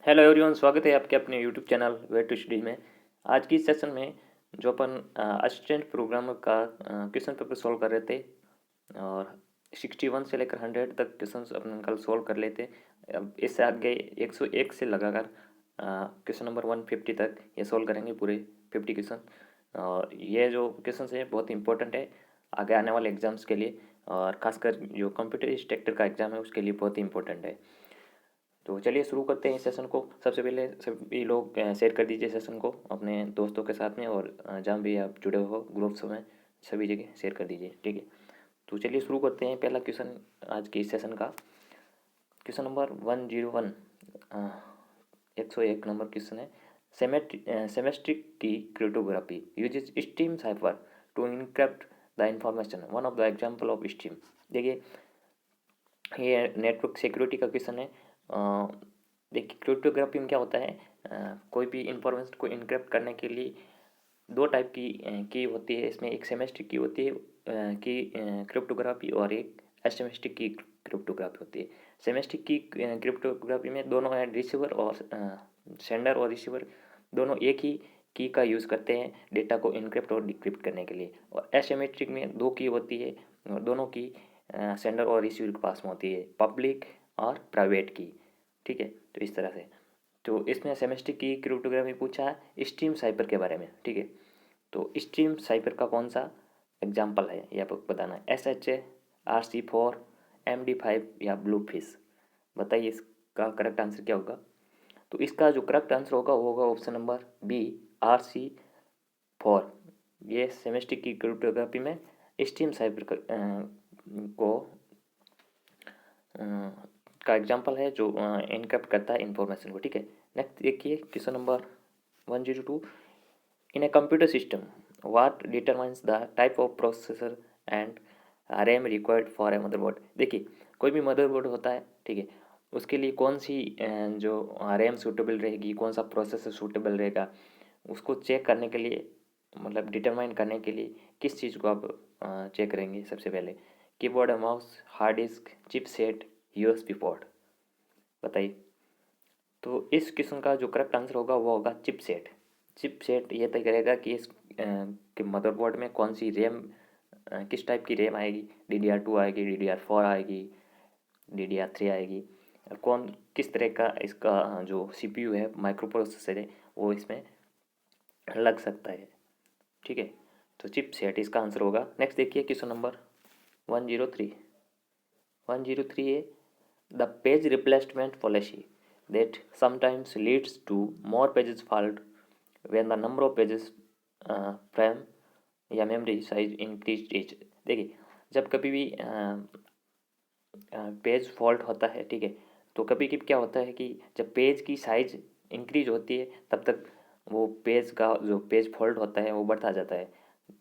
Hello everyone, स्वागत है आपके अपने YouTube channel way to study में। आज की सेशन में जो अपन असिस्टेंट प्रोग्रामर का क्वेश्चन पेपर सॉल्व कर रहे थे और 61 से लेकर 100 तक क्वेश्चन अपन कल सॉल्व कर लेते। अब इससे आगे 101 से लगाकर क्वेश्चन नंबर 150 तक ये सॉल्व करेंगे पूरे 50 क्वेश्चन। और ये जो क्वेश्चन है बहुत इंपॉर्टेंट है आगे आने वाले एग्जाम्स के लिए, और खासकर जो कंप्यूटर इंस्ट्रक्टर का एग्ज़ाम है उसके लिए बहुत ही इंपॉर्टेंट है। तो चलिए शुरू करते हैं इस सेशन को। सबसे पहले सभी लोग शेयर कर दीजिए सेशन को अपने दोस्तों के साथ में, और जहाँ भी आप जुड़े हो ग्रुप्स में सभी जगह शेयर कर दीजिए, ठीक है। तो चलिए शुरू करते हैं। पहला क्वेश्चन आज के इस सेशन का क्वेश्चन नंबर 101, 101 नंबर क्वेश्चन है। Symmetric key cryptography uses stream cipher to encrypt the information, one of the example of stream. देखिए ये नेटवर्क सिक्योरिटी का क्वेश्चन है। देखिए क्रिप्टोग्राफी में क्या होता है, कोई भी इंफॉर्मेशन को इनक्रिप्ट करने के लिए दो टाइप की होती है। इसमें एक सेमेस्टिक की होती है की क्रिप्टोग्राफी, और एक एसिमेट्रिक की क्रिप्टोग्राफी होती है। सेमेस्टिक की क्रिप्टोग्राफी में दोनों हैं, रिसीवर और सेंडर और रिसीवर दोनों एक ही की का यूज़ करते हैं डेटा को इनक्रिप्ट और डिक्रिप्ट करने के लिए। और एसिमेट्रिक में दो की होती है, और दोनों की सेंडर और रिसीवर के पास में होती है, पब्लिक और प्राइवेट की, ठीक है। तो इस तरह से तो इसमें सेमेस्टिक की क्रिप्टोग्राफी पूछा है स्ट्रीम साइपर के बारे में, ठीक है। तो स्ट्रीम साइपर का कौन सा एग्जाम्पल है ये आपको बताना है। SHA, RC4, MD5 या ब्लू फिश। बताइए इसका करेक्ट आंसर क्या होगा। तो इसका जो करेक्ट आंसर होगा वो होगा ऑप्शन नंबर बी, RC4। ये सेमेस्टिक की क्रिप्टोग्राफी में स्ट्रीम साइपर को का एग्जाम्पल है जो इनक्रिप्ट करता है इंफॉर्मेशन को, ठीक है। नेक्स्ट देखिए question number 102, in a computer system what determines the type of processor and RAM required for a motherboard. देखिए कोई भी मदरबोर्ड होता है, ठीक है, उसके लिए कौन सी जो रैम सूटेबल रहेगी, कौन सा प्रोसेसर सूटेबल रहेगा, उसको चेक करने के लिए, मतलब डिटरमाइन करने के लिए किस चीज़ को आप चेक करेंगे। सबसे पहले keyboard, mouse, hard disk, chipset, USB port. बताइए। तो इस किस्म का जो करेक्ट आंसर होगा वो होगा चिपसेट। चिपसेट ये तय करेगा कि इस कि मदरबोर्ड में कौन सी रैम, किस टाइप की रैम आएगी। DDR2 आएगी, DDR4 आएगी, DDR3 आएगी, कौन किस तरह का इसका जो CPU है, माइक्रो प्रोसेसर है, वो इसमें लग सकता है, ठीक है। तो चिपसेट इसका आंसर होगा। नेक्स्ट देखिए क्वेश्चन नंबर 103, 103 है the page replacement policy that sometimes leads to more pages fault when the number of pages frame या मेमोरी साइज इंक्रीज इज। देखिए जब कभी भी पेज फॉल्ट होता है, ठीक है, तो कभी कभी क्या होता है कि जब पेज की साइज इंक्रीज होती है तब तक वो पेज का जो पेज फॉल्ट होता है वो बढ़ता जाता है।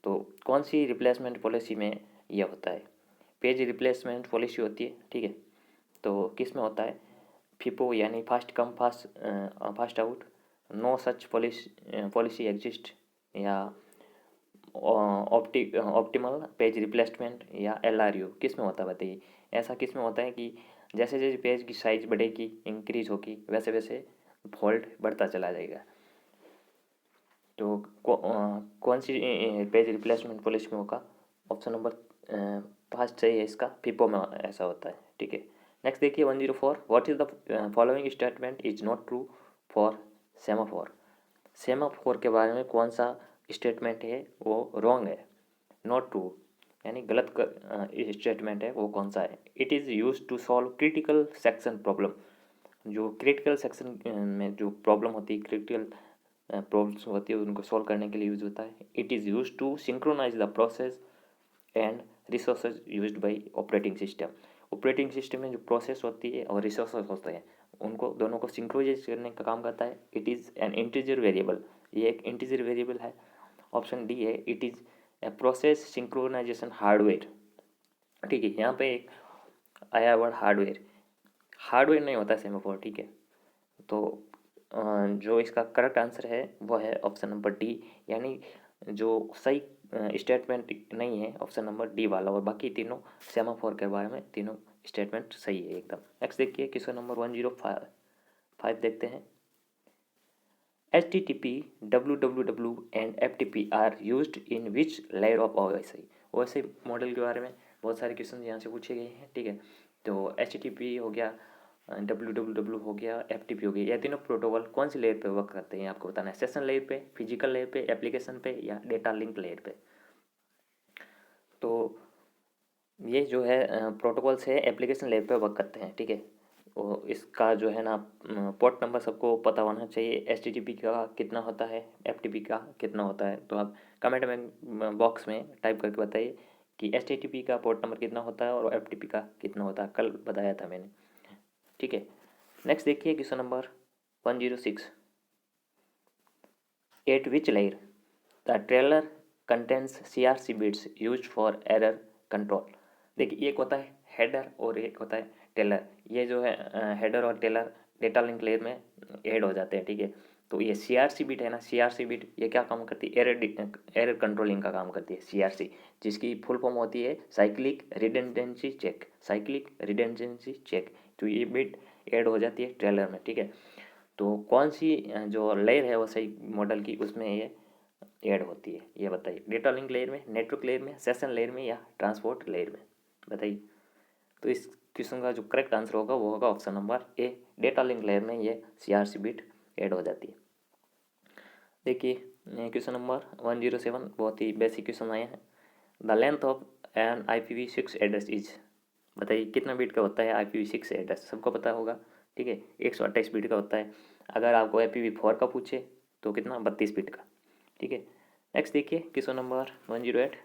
तो कौन सी रिप्लेसमेंट पॉलिसी में ये होता है, पेज रिप्लेसमेंट पॉलिसी होती है, ठीक है। तो किस में होता है, FIFO यानी fast come fast out, no such policy exist, या ऑप्टिमल पेज रिप्लेसमेंट, या LRU। किस में होता है बताइए। ऐसा किस में होता है कि जैसे जैसे पेज की साइज बढ़ेगी, इंक्रीज होगी, वैसे वैसे फॉल्ट बढ़ता चला जाएगा। तो कौन सी पेज रिप्लेसमेंट पॉलिसी में होगा, ऑप्शन नंबर फर्स्ट सही है इसका, FIFO में ऐसा होता है, ठीक है। नेक्स्ट देखिए 104, what is the following statement is not true for semaphore. Semaphore के बारे में कौन सा स्टेटमेंट है वो रॉन्ग है, नॉट ट्रू यानी गलत स्टेटमेंट है, वो कौन सा है। It is use to solve critical section problem. जो क्रिटिकल सेक्शन में जो प्रॉब्लम होती है, क्रिटिकल प्रॉब्लम्स होती है, उनको सॉल्व करने के लिए यूज होता है। It is use to synchronise the process and resources used by operating system. Operating system में जो प्रोसेस होती है और रिसोर्सेज होते हैं उनको दोनों को सिंक्रोनाइज करने का काम करता है। It is an integer variable, ये एक इंटीजर वेरिएबल है। ऑप्शन डी है, it is a process synchronisation hardware, ठीक है। यहाँ पे एक आया वर्ड हार्डवेयर, हार्डवेयर नहीं होता सेमाफोर, ठीक है। तो जो इसका करेक्ट आंसर है वो है ऑप्शन नंबर डी, यानी जो सही स्टेटमेंट नहीं है ऑप्शन नंबर डी वाला, और बाकी तीनों सेमाफोर के बारे में तीनों स्टेटमेंट सही है एकदम। नेक्स्ट देखिए क्वेश्चन नंबर 105 देखते हैं। HTTP, WWW and FTP are used in which layer of OSI। OSI model के बारे में बहुत सारे क्वेश्चन यहाँ से पूछे गए हैं, ठीक है। तो HTTP हो गया, WWW हो गया, FTP हो गया, यह तीनों प्रोटोकॉल कौन सी लेयर पे वर्क करते हैं आपको बताना है। सेशन लेयर पे, फिजिकल लेयर पे, एप्लीकेशन पे या डेटा लिंक लेयर पे। तो ये जो है प्रोटोकॉल्स है एप्लीकेशन लेयर पे वर्क करते हैं, ठीक है। और इसका जो है ना पोर्ट नंबर सबको पता होना चाहिए। HTTP का कितना होता है, FTP का कितना होता है, तो आप कमेंट में बॉक्स में टाइप करके बताइए कि HTTP का पोर्ट नंबर कितना होता है और FTP का कितना होता है, कल बताया था मैंने, ठीक है। नेक्स्ट देखिए question number 106। Eight which layer the trailer contents CRC bits used for error control. देखिए एक होता है हेडर और एक होता है टेलर। ये जो है हेडर और टेलर डेटा लिंक लेयर में ऐड हो जाते हैं, ठीक है। तो ये CRC बिट है ना, CRC बिट ये क्या काम करती है, एरर कंट्रोलिंग का काम करती है CRC, जिसकी फुल फॉर्म होती है cyclic redundancy check, cyclic redundancy check. तो ये बिट ऐड हो जाती है ट्रेलर में, ठीक है। तो कौन सी जो लेयर है वो सही मॉडल की उसमें ये ऐड होती है, ये बताइए। डेटा लिंक लेयर में, नेटवर्क लेयर में, सेशन लेयर में या ट्रांसपोर्ट लेयर में, बताइए। तो इस क्वेश्चन का जो करेक्ट आंसर होगा वो होगा ऑप्शन नंबर ए, डेटा लिंक लेयर में ये CRC बिट ऐड हो जाती है। देखिए क्वेश्चन नंबर 107, बहुत ही बेसिक क्वेश्चन आए हैं। The length of an IPv6 address is, बताइए कितना बिट का होता है IPv6 एड्रेस, सबको पता होगा, ठीक है। 128 बिट का होता है। अगर आपको IPv4 का पूछे तो कितना, 32 बिट का, ठीक है। नेक्स्ट देखिए question number 108।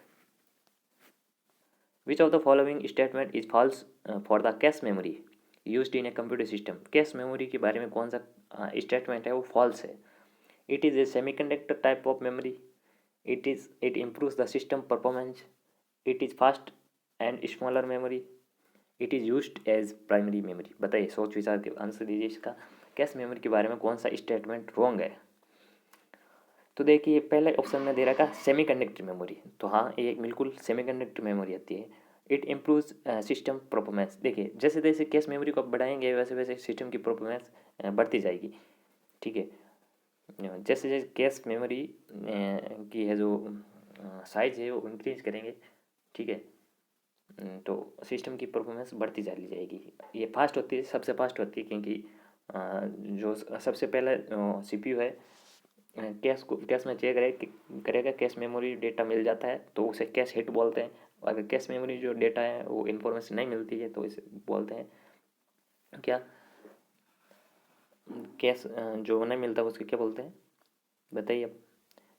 Which of the following statement is false for the cache memory used in a computer system. Cache memory के बारे में कौन सा स्टेटमेंट है वो फॉल्स है। It is a semiconductor type of memory, it improves the system performance, it is fast and smaller memory, it is used as primary memory. बताइए, सोच विचार के आंसर दीजिए इसका। कैश मेमोरी के बारे में कौन सा स्टेटमेंट रॉन्ग है। तो देखिए पहले ऑप्शन में दे रखा सेमीकंडक्टर मेमोरी, तो हाँ ये बिल्कुल सेमीकंडक्टर मेमोरी आती है। It improves system performance. देखिए जैसे जैसे कैश मेमोरी को बढ़ाएंगे वैसे वैसे सिस्टम की परफॉर्मेंस बढ़ती जाएगी, ठीक है। जैसे जैसे कैश मेमोरी की है जो साइज है वो इंक्रीज करेंगे, ठीक है, तो सिस्टम की परफॉर्मेंस बढ़ती चली जाएगी। ये फास्ट होती है, सबसे फास्ट होती है, क्योंकि जो सबसे पहले CPU है कैश में चेक करेगा, कैश मेमोरी डेटा मिल जाता है तो उसे कैश हिट बोलते हैं। अगर कैश मेमोरी जो डेटा है वो इन्फॉर्मेशन नहीं मिलती है तो इसे बोलते हैं क्या, कैश जो नहीं मिलता उसको क्या बोलते हैं, बताइए अब,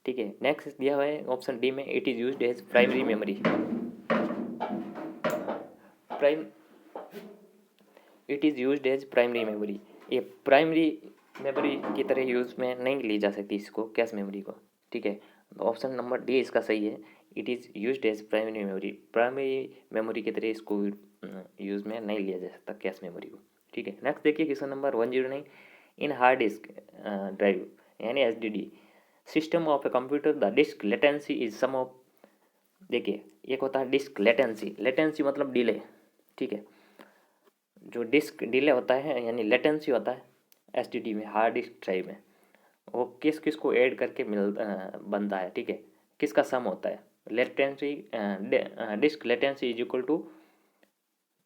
ठीक है। नेक्स्ट दिया हुआ है ऑप्शन डी में, it is used as primary memory. Prime it is used as primary memory, ये प्राइमरी मेमोरी की तरह यूज़ में नहीं ली जा सकती इसको, कैश मेमोरी को, ठीक है। ऑप्शन नंबर डी इसका सही है, it is used as primary memory, primary memory की तरह इसको यूज़ में नहीं लिया जा सकता कैश मेमोरी को, ठीक है। नेक्स्ट देखिए question number 109। In hard disk drive यानी HDD system of a computer the disk latency is sum of, देखिए एक होता है डिस्क लेटेंसी, लेटेंसी मतलब डिले, ठीक है। जो डिस्क डिले होता है यानी लेटेंसी होता है HDD में, हार्ड डिस्क ड्राइव में, वो किस किस को ऐड करके बनता है, ठीक है, किसका सम होता है। Latency disk latency is equal to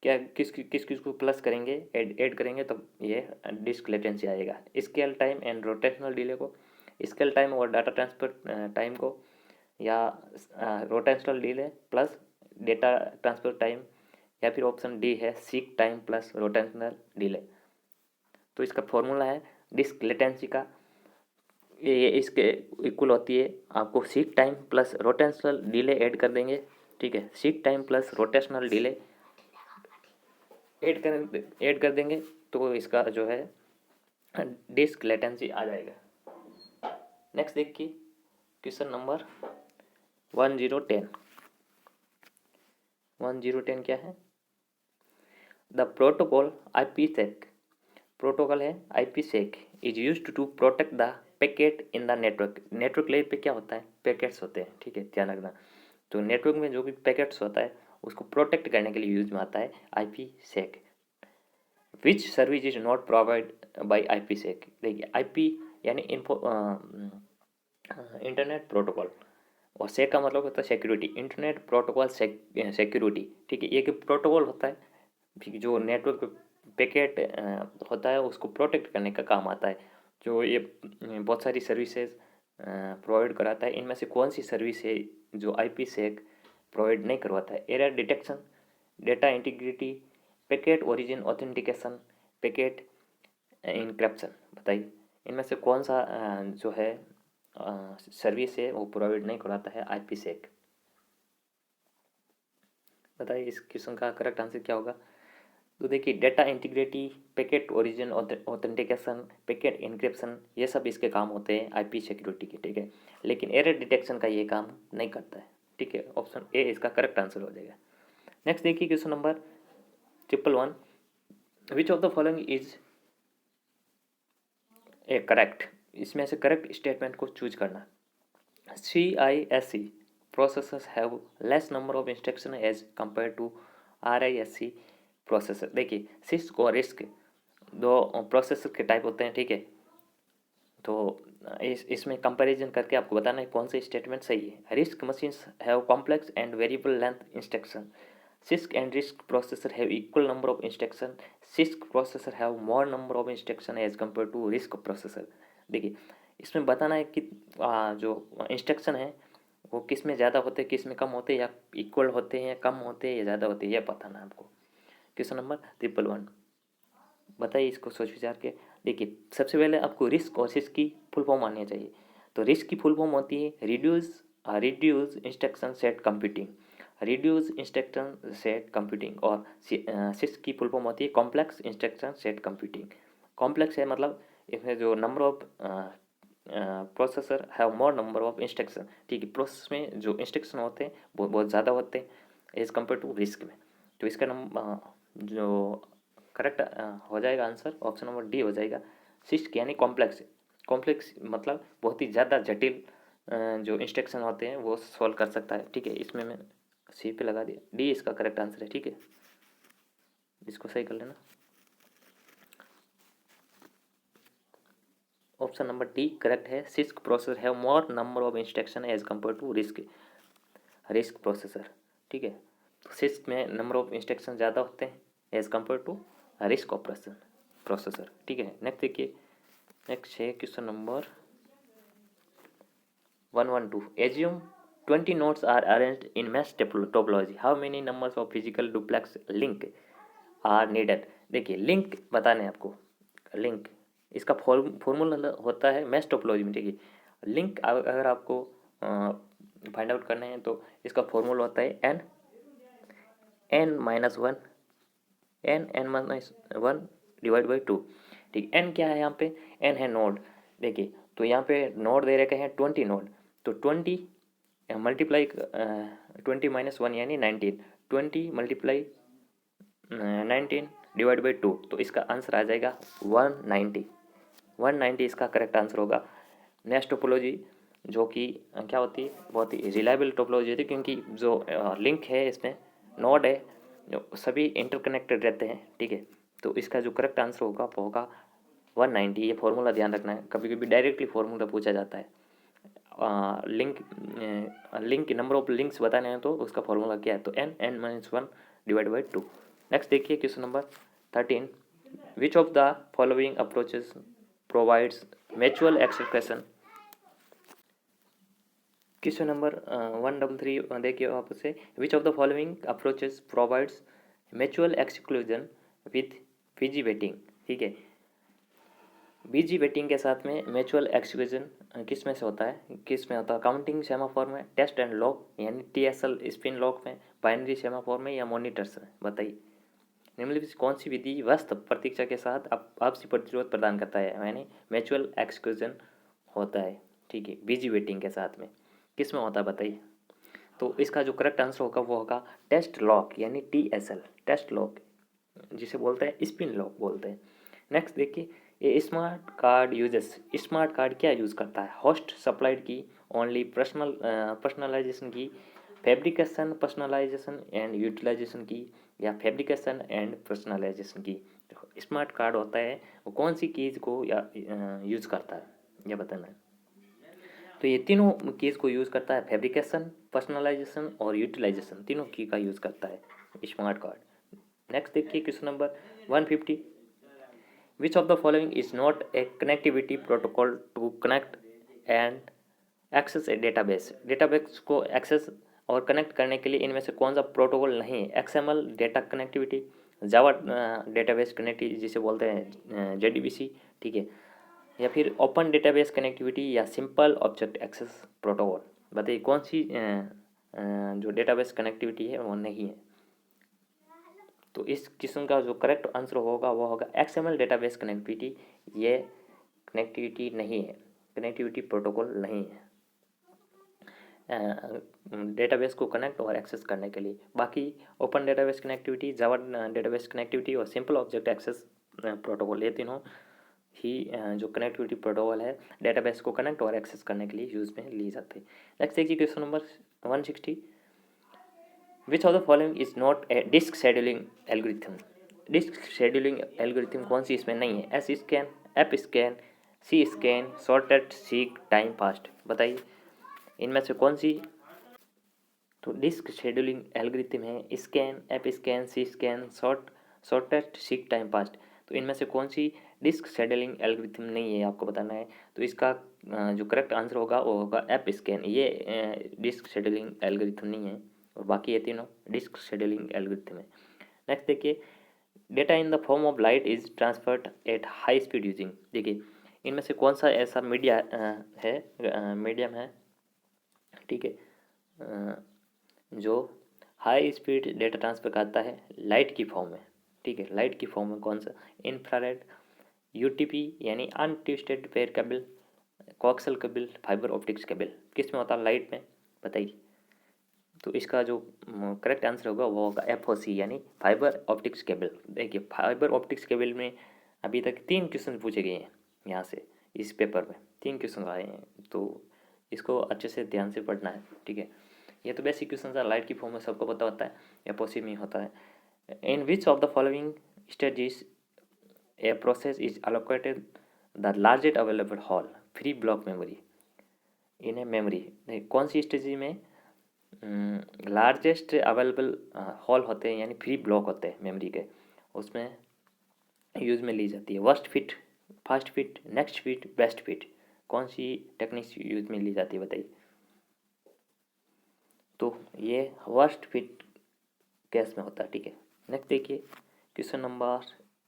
क्या, किस किस को प्लस करेंगे, ऐड करेंगे तो ये डिस्क लेटेंसी आएगा। Scale time and rotational delay को, स्केल टाइम और डाटा ट्रांसफर टाइम को, या rotational delay plus data transfer time, या फिर ऑप्शन डी है seek time plus rotational delay. तो इसका फॉर्मूला है डिस्क लेटेंसी का, ये इसके इक्वल होती है, आपको seek time plus rotational delay add कर देंगे, ठीक है। Seek time plus rotational delay add कर देंगे तो इसका जो है डिस्क लेटेंसी आ जाएगा। नेक्स्ट देखिए क्वेश्चन नंबर 1010 क्या है। द प्रोटोकॉल IPsec, प्रोटोकॉल है IPsec is used to protect the packet in the network. Network layer पे क्या होता है, पैकेट्स होते हैं, ठीक है, ध्यान रखना। तो नेटवर्क में जो भी पैकेट्स होता है उसको प्रोटेक्ट करने के लिए यूज में आता है IPsec। Which service is not provide by IPsec. देखिए आईपी यानी इंटरनेट प्रोटोकॉल, और सेक का मतलब होता है सिक्योरिटी, इंटरनेट प्रोटोकॉल सिक्योरिटी। ठीक है, ये एक प्रोटोकॉल होता है ठीक, जो नेटवर्क पैकेट होता है उसको प्रोटेक्ट करने का काम आता है। जो ये बहुत सारी सर्विसेज प्रोवाइड कराता है, इनमें से कौन सी सर्विस है जो आईपी सेक प्रोवाइड नहीं करवाता है? Error detection, data integrity, packet origin authentication, packet encryption. बताइए इनमें से कौन सा जो है सर्विस है वो प्रोवाइड नहीं कराता है आईपी सेक? बताइए इस क्वेश्चन का करेक्ट आंसर क्या होगा? तो देखिए data integrity, packet origin authentication, packet encryption, ये सब इसके काम होते हैं आईपी सिक्योरिटी के। ठीक है, लेकिन एरर डिटेक्शन का ये काम नहीं करता है। ठीक है, ऑप्शन ए इसका करेक्ट आंसर हो जाएगा। नेक्स्ट देखिए question number 111, which of the following is A correct? इसमें से करेक्ट स्टेटमेंट को चूज करना। CISC processors have less number of instruction as compared to RISC processor. देखिए सिस्क और रिस्क दो प्रोसेसर के टाइप होते हैं। ठीक है, तो इसमें कंपैरिजन करके आपको बताना है कौन सा स्टेटमेंट सही है। RISC machines have complex and variable length instruction, CISC and RISC processor have equal number of instruction, CISC processor have more number of instruction as compare to RISC processor. देखिए इसमें बताना है कि जो इंस्ट्रक्शन है वो किस में ज़्यादा होते हैं, किस में कम होते हैं, या इक्वल होते हैं, या कम होते हैं, या ज़्यादा होते हैं, यह बताना है आपको। क्वेश्चन नंबर 111, बताइए इसको सोच विचार के। देखिए सबसे पहले आपको रिस्क और सिस्क की फुल फॉर्म आनी चाहिए। तो रिस्क की फुल फॉर्म होती है reduce instruction set computing, reduce instruction set computing. और सिस्क की फुल फॉर्म होती है complex instruction set computing. Complex है मतलब इसमें जो number of processor have more number of instruction. ठीक है, प्रोसेस में जो इंस्ट्रक्शन होते हैं वो बहुत ज़्यादा होते हैं एज कम्पेयर टू रिस्क में। तो इसका जो करेक्ट हो जाएगा आंसर ऑप्शन नंबर डी हो जाएगा, सिस्क यानी कॉम्प्लेक्स। कॉम्प्लेक्स मतलब बहुत ही ज़्यादा जटिल जो इंस्ट्रक्शन होते हैं वो सॉल्व कर सकता है। ठीक है, इसमें मैं सी पे लगा दिया, डी इसका करेक्ट आंसर है। ठीक है, इसको सही कर लेना। ऑप्शन नंबर डी करेक्ट है, CISC processor have more number of instruction as compare to RISC processor. ठीक है, तो सिस्क में नंबर ऑफ इंस्ट्रक्शन ज़्यादा होते हैं as compare to RISC operation processor. ठीक है, नेक्स्ट देखिए, नेक्स्ट है question number 112, assume 20 nodes are arranged in mesh topology, how many numbers of physical duplex link are needed? देखिए लिंक बताने हैं आपको। लिंक इसका फॉर्मूला होता है मैश टोपोलॉजी में। देखिए लिंक अगर आपको फाइंड आउट करना है तो इसका फॉर्मूला होता है n-1 n-1 डिवाइड बाई 2। ठीक, n क्या है यहाँ पे? n है नोड। देखिए तो यहाँ पे नोड दे रखे हैं 20 नोड, तो 20 मल्टीप्लाई 20-1 यानी 19, 20 मल्टीप्लाई 19 डिवाइड बाई 2, तो इसका आंसर आ जाएगा 190। 190 इसका करेक्ट आंसर होगा। नेक्स्ट टोपोलॉजी जो कि क्या होती है, बहुत ही रिलायबल टोपोलॉजी होती है, क्योंकि जो लिंक है इसमें नोड है जो सभी इंटरकनेक्टेड रहते हैं। ठीक है, तो इसका जो करेक्ट आंसर होगा वो होगा 190। ये फॉर्मूला ध्यान रखना है, कभी कभी डायरेक्टली फॉर्मूला पूछा जाता है। लिंक नंबर ऑफ लिंक्स बताने हैं तो उसका फॉर्मूला क्या है, तो n-1 डिवाइड बाई 2। नेक्स्ट देखिए question number 13, which of the following approaches provides mutual exclusion? Question number 133 देखिए आप से, विच of the following approaches provides mutual exclusion with Fiji waiting? ठीक है, बीजी वेटिंग के साथ में म्यूचुअल एक्सक्लूजन किस में से होता है, किस में होता है? काउंटिंग सेमाफोर में, टेस्ट एंड लॉक यानी TSL स्पिन लॉक में, बाइनरी सेमाफोर में, या मॉनिटर्स में? बताइए निम्नलिखित कौन सी विधि वास्तव प्रतीक्षा के साथ आपसी प्रतिरोध प्रदान करता है, यानी म्यूचुअल एक्सक्लूजन होता है? ठीक है, बीजी वेटिंग के साथ में किस में होता है बताइए? तो इसका जो करेक्ट आंसर होगा वो होगा टेस्ट लॉक यानी TSL, टेस्ट लॉक जिसे बोलते हैं स्पिन लॉक बोलते हैं। नेक्स्ट देखिए, ये smart card uses, smart card क्या यूज़ करता है? होस्ट सप्लाइड की, ओनली पर्सनलाइजेशन की, फैब्रिकेशन पर्सनलाइजेशन एंड यूटिलाइजेशन की, या फैब्रिकेशन एंड पर्सनलाइजेशन की? स्मार्ट कार्ड होता है वो कौन सी कीज़ को यूज़ करता है, यह बताना है। तो ये तीनों कीज़ को यूज़ करता है, फैब्रिकेशन, पर्सनलाइजेशन और यूटिलाइजेशन, तीनों की का यूज़ करता है स्मार्ट कार्ड। नेक्स्ट देखिए question number 150, which of the following is not a connectivity protocol to connect and access a database. Database को एक्सेस और कनेक्ट करने के लिए इनमें से कौन सा प्रोटोकॉल नहीं है? एक्सएमएल डेटा कनेक्टिविटी, जावा डेटाबेस कनेक्टिविटी जिसे बोलते हैं जेडीबीसी, ठीक है, या फिर ओपन डेटाबेस कनेक्टिविटी या सिंपल ऑब्जेक्ट एक्सेस प्रोटोकॉल। बताइए कौन सी जो डेटाबेस कनेक्टिविटी है वो नहीं है। तो इस किस्म का जो करेक्ट आंसर होगा वो होगा एक्सएमएल डेटाबेस कनेक्टिविटी, ये कनेक्टिविटी नहीं है, कनेक्टिविटी प्रोटोकॉल नहीं है डेटाबेस को कनेक्ट और एक्सेस करने के लिए। बाकी ओपन डेटाबेस कनेक्टिविटी, जावा डेटाबेस कनेक्टिविटी और सिंपल ऑब्जेक्ट एक्सेस प्रोटोकॉल, ये तीनों ही जो कनेक्टिविटी प्रोटोकॉल है डेटाबेस को कनेक्ट और एक्सेस करने के लिए यूज़ में ली जाती है। नेक्स्ट देखिए question number 160, which of the following is not a disk scheduling algorithm. Disk scheduling algorithm कौन सी इसमें नहीं है? S scan, F scan, C scan, shorted, seek, time fast. बताइए इनमें से कौन सी तो डिस्क शेड्यूलिंग एल्गोरिथम है? Scan, F scan, C scan, shorted, seek, time fast. तो इनमें से कौन सी डिस्क शेड्यूलिंग एल्गोरिथम नहीं है आपको बताना है। तो इसका जो करेक्ट आंसर होगा वो होगा एप स्कैन, ये डिस्क शेड्यूलिंग एल्गोरिथम नहीं है और बाकी ये तीनों डिस्क शेड्यूलिंग एल्गोरिथम है। नेक्स्ट देखिए, data in the form of light is transferred at high speed using. देखिए इनमें से कौन सा ऐसा मीडियम है, ठीक है, जो हाई स्पीड डेटा ट्रांसफर करता है लाइट की फॉर्म में, ठीक है, लाइट की फॉर्म में कौन सा? इंफ्रारेड, यूटीपी यानी untwisted pair cable, coxal cable, fibre optics cable, किस में होता है? लाइट में। बताइए तो इसका जो करेक्ट आंसर होगा वो होगा एफओसी यानी फाइबर ऑप्टिक्स केबल। देखिए फाइबर ऑप्टिक्स केबल में अभी तक 3 क्वेश्चन पूछे गए हैं यहाँ से, इस पेपर में 3 क्वेश्चन आए हैं, तो इसको अच्छे से ध्यान से पढ़ना है, ठीक है। ये तो बेसिक क्वेश्चन था, लाइट की फॉर्म में सबको पता होता है, एफओसी में होता है। In which of the following stages a process is allocated the largest available hole free block memory in a memory. कौन सी स्टेज में लार्जेस्ट अवेलेबल हॉल होते हैं यानी फ्री ब्लॉक होते हैं मेमोरी के, उसमें यूज़ में ली जाती है? Worst fit, fast fit, next fit, best fit, कौन सी टेक्निक्स यूज़ में ली जाती है? बताइए। तो ये वर्स्ट फिट केस में होता है, ठीक है। नेक्स्ट देखिए question number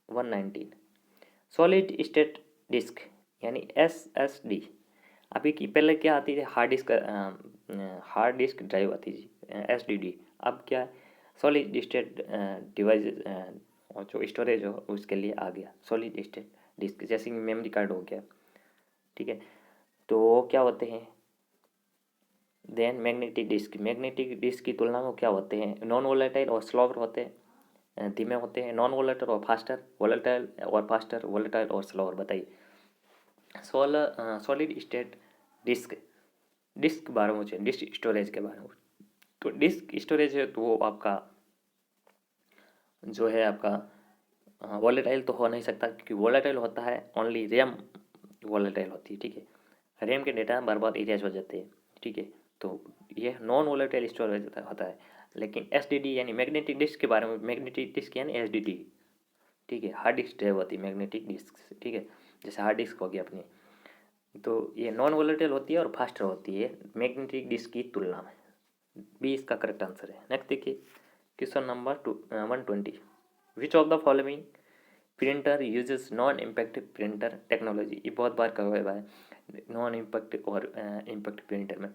119, solid state disk यानी एसएसडी अभी की पहले क्या आती थी? हार्ड डिस्क ड्राइव आती थी, एसडीडी। अब क्या है? सॉलिड स्टेट डिवाइस जो स्टोरेज हो उसके लिए आ गया सॉलिड स्टेट डिस्क, जैसे कि मेमोरी कार्ड हो गया, ठीक है। तो वो क्या होते हैं? देन मैग्नेटिक डिस्क की तुलना में क्या होते हैं? नॉन वोलेटाइल और स्लोवर होते हैं, धीमे होते हैं। नॉन वोलेटाइल और फास्टर, वोलेटाइल और फास्टर, वोलेटाइल और स्लोवर। बताइए सॉलिड स्टेट डिस्क, डिस्क के बारे में पूछे, डिस्क स्टोरेज के बारे में। तो डिस्क स्टोरेज है तो वो आपका जो है आपका वोलेटाइल तो हो नहीं सकता, क्योंकि वोलेटाइल होता है ओनली रैम वोलेटाइल होती है, ठीक है। रैम के डेटा बार बार इरेज हो जाते हैं, ठीक है। तो ये नॉन वोलेटाइल स्टोरेज होता है। लेकिन एसडीडी यानी मैग्नेटिक डिस्क के बारे में, मैग्नेटिक डिस्क यानी एसडीडी, ठीक है, हार्ड डिस्क ड्राइव होती है मैग्नेटिक डिस्क, ठीक है, जैसे हार्ड डिस्क हो गया अपनी। तो ये नॉन वोलेटाइल होती है और फास्टर होती है मैग्नेटिक डिस्क की तुलना में। बी इसका करेक्ट आंसर है। नेक्स्ट देखिए question number 120, which of the following printer uses non impact printer technology. ये बहुत बार कहा हुआ है नॉन इम्पैक्ट और इम्पैक्ट प्रिंटर में।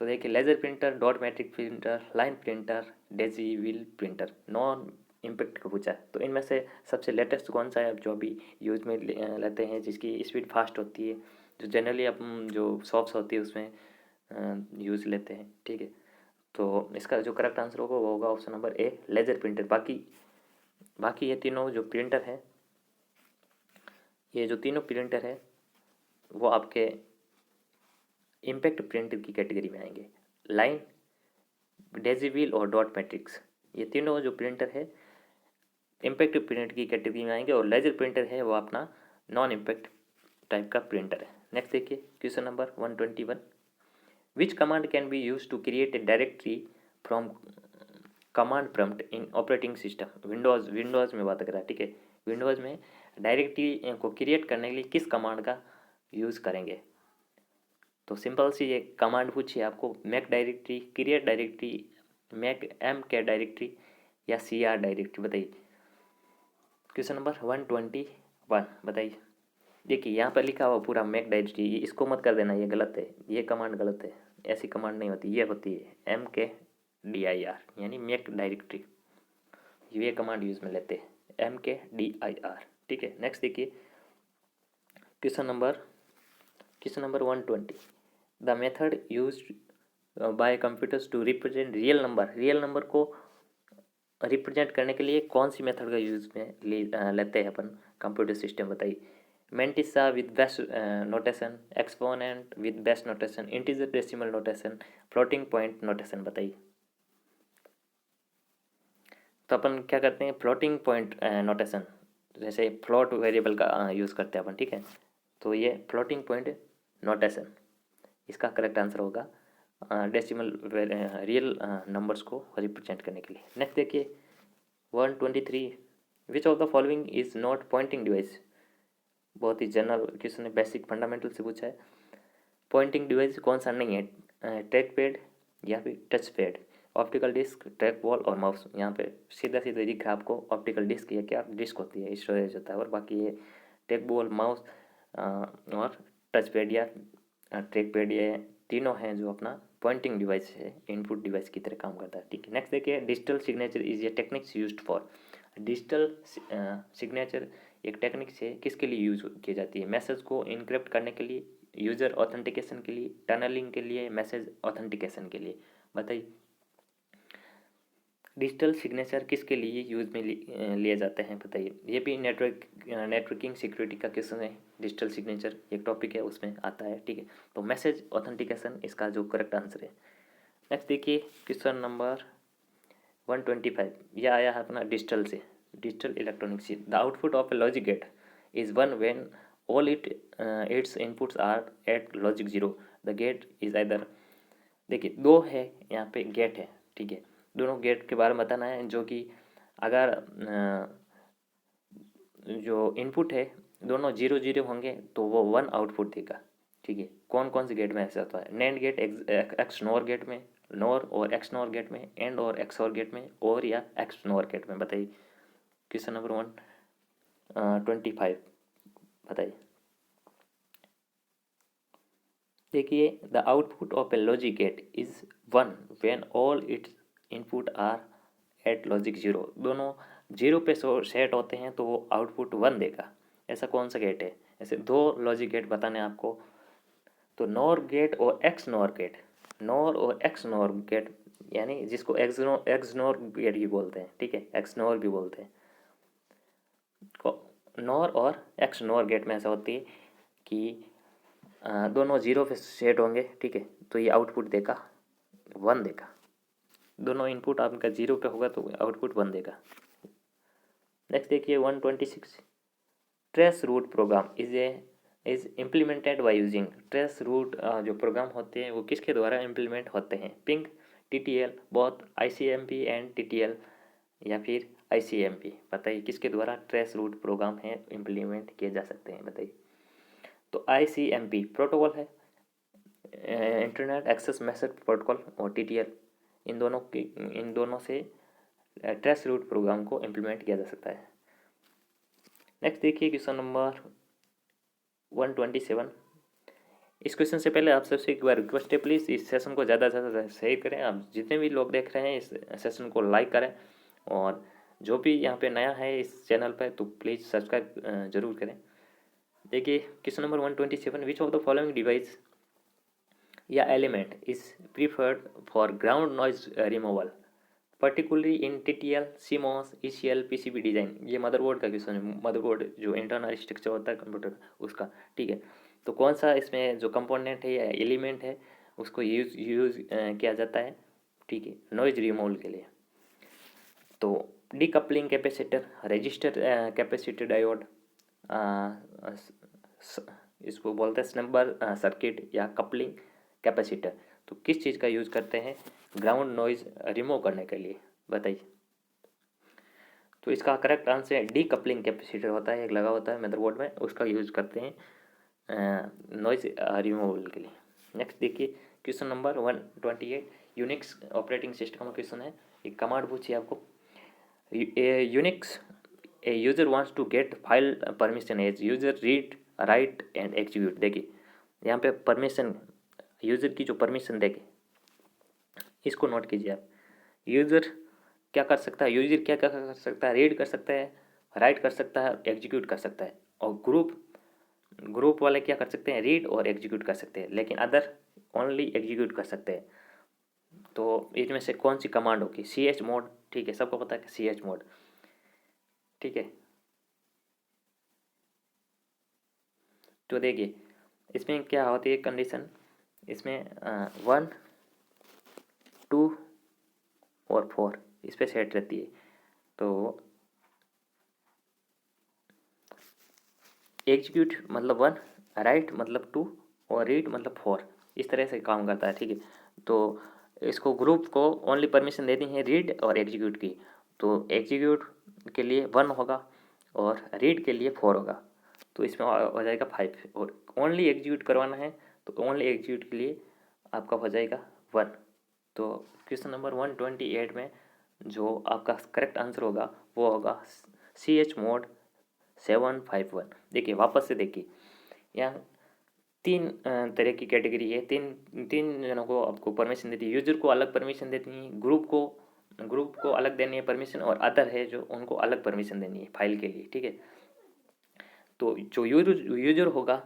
तो देखिए laser printer, dot matrix printer, line printer, daisy wheel printer, non impact का पूछा है। तो इनमें से सबसे लेटेस्ट कौन सा है जो अभी यूज में लेते हैं, जिसकी स्पीड फास्ट होती है, जो जनरली अपन जो शॉप्स होती है उसमें यूज़ लेते हैं, ठीक है। तो इसका जो करेक्ट आंसर होगा वो होगा option number A, laser printer. बाकी ये तीनों जो प्रिंटर है, ये जो तीनों प्रिंटर है वो आपके इम्पैक्ट प्रिंटर की कैटेगरी में आएंगे। लाइन, डेजी व्हील और डॉट मैट्रिक्स, ये तीनों जो प्रिंटर है इम्पैक्ट प्रिंटर की कैटेगरी में आएंगे, और लेजर प्रिंटर है वो अपना नॉन इम्पैक्ट टाइप का प्रिंटर है। नेक्स्ट देखिए question number 121, which command can be use to create a directory from command prompt in operating system. Windows में बात कर रहा है, ठीक है। विंडोज़ में डायरेक्टरी को क्रिएट करने के लिए किस कमांड का यूज़ करेंगे? तो सिंपल सी ये कमांड पूछिए आपको, make directory, create directory, make M K directory या सी आर डायरेक्टरी, बताइए। क्वेश्चन नंबर 121 बताइए। देखिए यहाँ पर लिखा हुआ पूरा मेक डायरेक्टरी, इसको मत कर देना, ये गलत है, ये कमांड गलत है, ऐसी कमांड नहीं होती, ये होती है MKDIR यानी मेक डायरेक्टरी, ये कमांड यूज में लेते हैं MKDIR, ठीक है। नेक्स्ट देखिए question number 120, the method used by computers to represent real number को रिप्रेजेंट करने के लिए कौन सी मेथड का यूज में लेते हैं अपन कंप्यूटर सिस्टम, बताइए। Mantissa with best notation, exponent with best notation, integer decimal notation, floating point notation, बताइए। तो अपन क्या करते हैं, फ्लोटिंग पॉइंट नोटेशन, जैसे फ्लोट वेरिएबल का यूज़ करते हैं अपन, ठीक है। तो ये फ्लोटिंग पॉइंट नोटेशन इसका करेक्ट आंसर होगा, डेसिमल रियल नंबर्स को रिप्रेजेंट करने के लिए। नेक्स्ट देखिए 123, विच of the following is not pointing device. बहुत ही जनरल क्वेश्चन है, बेसिक फंडामेंटल से पूछा है। पॉइंटिंग डिवाइस कौन सा नहीं है, ट्रैक पैड या फिर touch pad, optical disc, track ball और माउस। यहाँ पे सीधा सीधा दिख रहा है आपको, ऑप्टिकल डिस्क या क्या डिस्क होती है, स्टोरेज होता है, और बाकी ये ट्रैक बॉल, माउस और टच पैड या ट्रैक पैड, ये तीनों हैं जो अपना पॉइंटिंग डिवाइस है, इनपुट डिवाइस की तरह काम करता है, ठीक है। नेक्स्ट देखिए digital signature is a techniques used for. Digital signature एक टेक्निक से किसके लिए यूज की जाती है, मैसेज को इनक्रिप्ट करने के लिए, यूज़र ऑथेंटिकेशन के लिए, टनलिंग के लिए, मैसेज ऑथेंटिकेशन के लिए, बताइए। डिजिटल सिग्नेचर किसके लिए यूज में लिए जाते हैं, बताइए। ये भी नेटवर्किंग सिक्योरिटी का क्वेश्चन है, डिजिटल सिग्नेचर एक टॉपिक है उसमें आता है, ठीक है। तो मैसेज ऑथेंटिकेशन इसका जो करेक्ट आंसर है। नेक्स्ट देखिए क्वेश्चन नंबर 125, यह आया है अपना डिजिटल से, डिजिटल इलेक्ट्रॉनिक से। The output of a logic gate is one when all its inputs are at logic zero, the gate is either. देखिए दो है यहाँ पे गेट है, ठीक है। दोनों गेट के बारे में बताना है, जो कि अगर जो इनपुट है दोनों 0 0 होंगे तो वो 1 आउटपुट देगा, ठीक है। कौन कौन से गेट में ऐसा होता है, NAND gate, X NOR gate में, नॉर और एक्स नॉर गेट में, एंड और एक्स और गेट में, और या एक्स नॉर गेट में, बताइए। क्वेश्चन नंबर 125 बताइए। देखिए the output of a logic gate is 1 when all its input are at logic zero. दोनों 0 पे सेट होते हैं तो वो आउटपुट 1 देगा। ऐसा कौन सा गेट है, ऐसे दो लॉजिक गेट बताने हैं आपको। तो नॉर गेट और एक्स नॉर गेट, नॉर और एक्स नॉर गेट यानी जिसको एक्स नॉर गेट भी बोलते हैं, ठीक है, एक्स नॉर भी बोलते हैं। नॉर और एक्स नॉर गेट में ऐसा होती है कि दोनों 0 पे सेट होंगे, ठीक है, तो ये आउटपुट देगा 1 देगा। दोनों इनपुट आपका 0 पे होगा तो आउटपुट 1 देगा। नेक्स्ट देखिए 126, trace route program is implemented by using. Trace route जो प्रोग्राम होते हैं वो किसके द्वारा इम्प्लीमेंट होते हैं, ping, TTL, both ICMP and TTL या फिर ICMP, बताइए किसके द्वारा ट्रेस रूट प्रोग्राम है इम्प्लीमेंट किए जा सकते हैं, बताइए। तो ICMP प्रोटोकॉल है, इंटरनेट एक्सेस मैसेज प्रोटोकॉल, और TTL, इन दोनों से ट्रेस रूट प्रोग्राम को इम्प्लीमेंट किया जा सकता है। नेक्स्ट देखिए क्वेश्चन नंबर 127। इस क्वेश्चन से पहले आप सबसे एक बार रिक्वेस्ट है, प्लीज़ इस सेशन को ज़्यादा से ज़्यादा शेयर करें। आप जितने भी लोग देख रहे हैं इस सेशन को लाइक करें, और जो भी यहाँ पे नया है इस चैनल पर तो प्लीज़ सब्सक्राइब जरूर करें। देखिए question number 127, which of the following device या element is preferred for ground noise removal particularly in TTL, CMOS, ECL, PCB design. ये मदरबोर्ड का क्वेश्चन है, मदरबोर्ड जो इंटरनल स्ट्रक्चर होता है कंप्यूटर उसका, ठीक है। तो कौन सा इसमें जो कंपोनेंट है या एलिमेंट है उसको यूज़ किया जाता है, ठीक है, नॉइज रिमूवल के लिए। तो decoupling capacitor, register capacitor diode, इसको बोलते हैं स्नैपर सर्किट या कपलिंग कैपेसिटर। तो किस चीज़ का यूज़ करते हैं ग्राउंड नॉइज रिमूव करने के लिए, बताइए। तो इसका करेक्ट आंसर है डीकपलिंग कैपेसिटर होता है, एक लगा होता है मदरबोर्ड में, उसका यूज़ करते हैं नॉइज रिमूवल के लिए। नेक्स्ट देखिए question number 128, Unix operating system का क्वेश्चन है। एक कमांड पूछी आपको, Unix a user wants to get file permission as user read write and execute. देखिए यहाँ पे परमिशन, यूजर की जो परमिशन देगी इसको नोट कीजिए आप। यूजर क्या कर सकता है, यूजर क्या क्या कर सकता है, रीड कर सकता है, राइट कर सकता है, एग्जीक्यूट कर सकता है। और ग्रुप वाले क्या कर सकते हैं, रीड और एग्जीक्यूट कर सकते हैं, लेकिन अदर ओनली एग्जीक्यूट कर सकते हैं। तो इनमें से कौन सी कमांड होगी, सी एच मोड, ठीक है, सबको पता है कि सी एच मोड, ठीक है। तो देखिए इसमें क्या होती है कंडीशन, इसमें 1 2 और 4 इस पर सेट रहती है। तो एग्जीक्यूट मतलब 1, राइट मतलब 2 और रीड मतलब 4, इस तरह से काम करता है, ठीक है। तो इसको ग्रुप को ओनली परमिशन देनी है रीड और एग्जीक्यूट की। तो एग्जीक्यूट के लिए 1 होगा और रीड के लिए 4 होगा, तो इसमें हो जाएगा 5। और ओनली एग्जीक्यूट करवाना है तो ओनली एग्जीक्यूट के लिए आपका हो जाएगा 1। तो क्वेश्चन नंबर 128 में जो आपका करेक्ट आंसर होगा वो होगा सी एच मोड 751। देखिए वापस से देखिए, यहाँ 3 तरह की कैटेगरी है, तीन जनों को आपको परमिशन देती है। यूजर को अलग परमिशन देती है, ग्रुप को अलग देनी है परमिशन, और अदर है जो उनको अलग परमिशन देनी है फाइल के लिए, ठीक है। तो जो यूजर होगा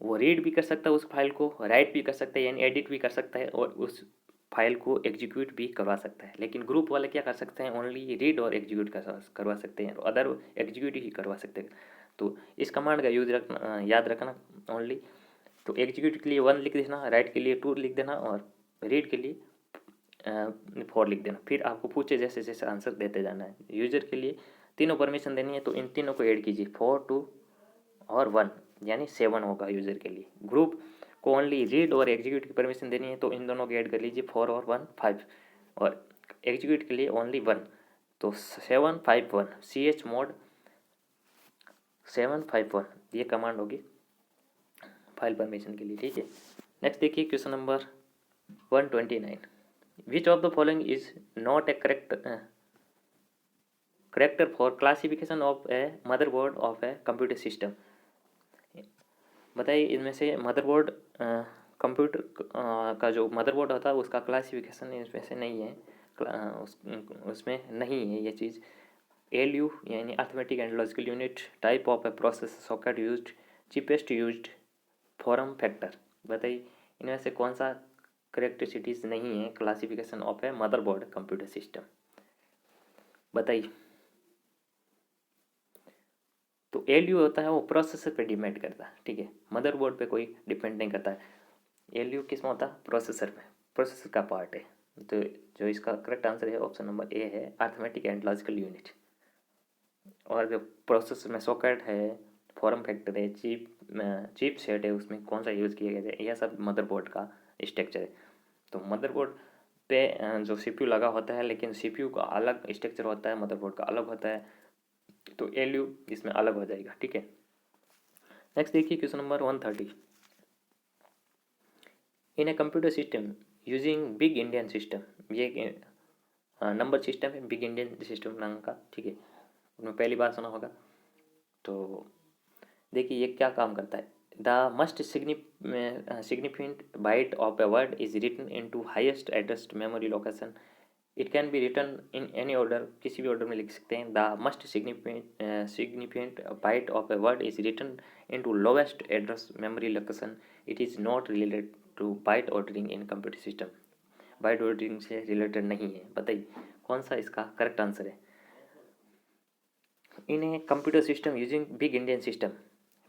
वो रीड भी कर सकता है उस फाइल को, राइट भी कर सकता है यानी एडिट भी कर सकता है, और उस फाइल को एग्जीक्यूट भी करवा सकता है। लेकिन ग्रुप वाले क्या कर सकते हैं, ओनली रीड और एग्जीक्यूट करवा सकते हैं, अदर एग्जीक्यूट ही करवा सकते हैं। तो इस कमांड का याद रखना ओनली। तो एग्जीक्यूट के लिए 1 लिख देना, राइट के लिए 2 लिख देना, और रीड के लिए 4 लिख देना। फिर आपको पूछे जैसे जैसे आंसर देते जाना है। यूजर के लिए तीनों परमिशन देनी है, तो इन तीनों को ऐड कीजिए, 4 2 और 1 यानी 7 होगा यूज़र के लिए। ग्रुप को ओनली रीड और एग्जीक्यूट की परमिशन देनी है, तो इन दोनों को ऐड कर लीजिए, 4 और 1 5, और एग्जीक्यूट के लिए ओनली 1, तो 751 सी एच मोड 751 ये कमांड होगी फाइल परमिशन के लिए, ठीक है। नेक्स्ट देखिए question number 129, which of the following is not a character for classification of A motherboard of a computer system. बताइए इनमें से मदरबोर्ड कंप्यूटर का जो मदरबोर्ड होता है उसका क्लासिफिकेशन इसमें से नहीं है, उसमें नहीं है ये चीज़। ALU यानी arithmetic and logical unit, type of a process socket used, cheapest used, form factor. बताइए इनमें से कौन सा करेक्टरिस्टिक्स नहीं है classification of A motherboard computer system, बताइए। तो ALU होता है वो प्रोसेसर पे डिपेंड करता है, ठीक है, मदरबोर्ड पे कोई डिपेंड नहीं करता है। ALU किस में होता है, प्रोसेसर में, प्रोसेसर का पार्ट है। तो जो इसका करेक्ट आंसर है ऑप्शन नंबर ए है, अर्थमेटिक एंड लॉजिकल यूनिट। और जो प्रोसेसर में सॉकेट है, फॉर्म फैक्टर है, चिप सेट है, उसमें कौन सा यूज़ किया गया है, यह सब मदरबोर्ड का स्ट्रक्चर है। तो मदरबोर्ड पे जो CPU लगा होता है, लेकिन CPU का अलग स्ट्रक्चर होता है, मदरबोर्ड का अलग होता है, तो ALU इसमें अलग हो जाएगा, ठीक है। नेक्स्ट देखिए question number 130, in a computer system using big endian system, ये नंबर सिस्टम है बिग इंडियन सिस्टम नाम का, ठीक है, उसमें पहली बार सुना होगा। तो देखिए ये क्या काम करता है, the most significant byte of a word is written into highest addressed memory location. It can be written in any order, किसी भी ऑर्डर में लिख सकते हैं। The most significant byte of a word is written into lowest address memory location. It is not related to byte ordering in computer system, byte ordering से related नहीं है। बताइए कौन सा इसका करेक्ट आंसर है। In a computer system using big endian system,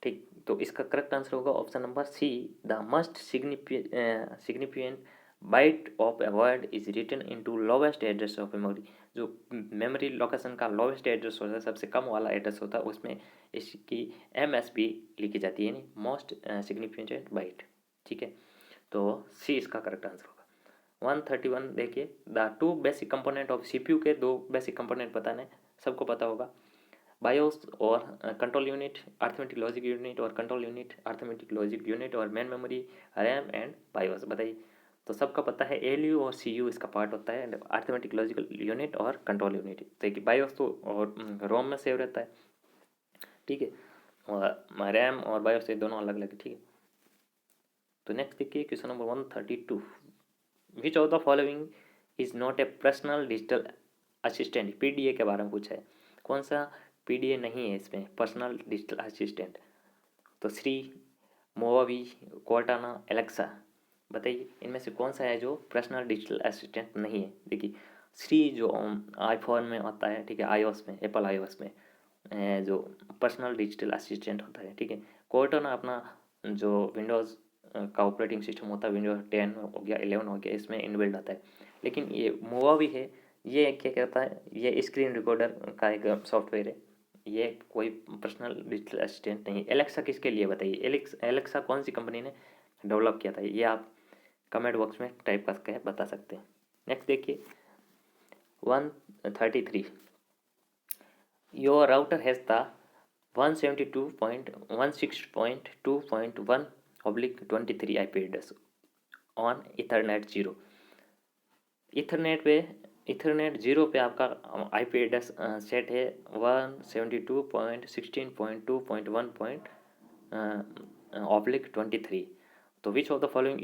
ठीक, तो इसका करेक्ट आंसर होगा option number C, the most significant byte of a word is written into lowest address of memory. जो मेमोरी लोकेशन का lowest address होता है, सबसे कम वाला एड्रेस होता है, उसमें इसकी MSB लिखी जाती है, यानी मोस्ट सिग्निफिकेंट बाइट। ठीक है, तो सी इसका करेक्ट आंसर होगा। 131 देखिए, the two basic component of CPU के दो बेसिक कंपोनेंट बताने, सबको पता होगा, बायोस और control unit, arithmetic logic unit और control unit, arithmetic logic unit और main memory, RAM and BIOS. बताइए, तो सबका पता है ALU और CU इसका पार्ट होता है, अर्थमेटिक लॉजिकल यूनिट और कंट्रोल यूनिट। देखिए बायोस तो और रोम में सेव रहता है, ठीक है, और रैम और बायोस से दोनों अलग अलग है, ठीक है। तो नेक्स्ट देखिए question number 132, which of the following is not A personal digital assistant. PDA के बारे में पूछा है, कौन सा PDA नहीं है इसमें पर्सनल डिजिटल असिस्टेंट। तो श्री, मोवावी, कोर्टाना, एलेक्सा। बताइए इनमें से कौन सा है जो पर्सनल डिजिटल असिस्टेंट नहीं है। देखिए श्री जो आईफोन में होता है, ठीक है, iOS में, एप्पल iOS में जो पर्सनल डिजिटल असिस्टेंट होता है, ठीक है। कोर्टाना अपना जो विंडोज़ का ऑपरेटिंग सिस्टम होता है, विंडोज 10 हो गया, 11 हो गया, इसमें इनबिल्ट आता है। लेकिन ये मोवावी है, ये क्या कहता है, ये स्क्रीन रिकॉर्डर का एक सॉफ्टवेयर है, ये कोई पर्सनल डिजिटल असिस्टेंट नहीं। एलेक्सा किसके लिए बताइए, एलेक्सा कौन सी कंपनी ने डेवलप किया था, ये आप कमेंट बॉक्स में टाइप करके बता सकते हैं। नेक्स्ट देखिए 133, your router has the 172.16.2.1/23 IP address on Ethernet 0। Ethernet 0 पे आपका IP एड्रेस सेट है 172.16.2.1/23। तो विच of the following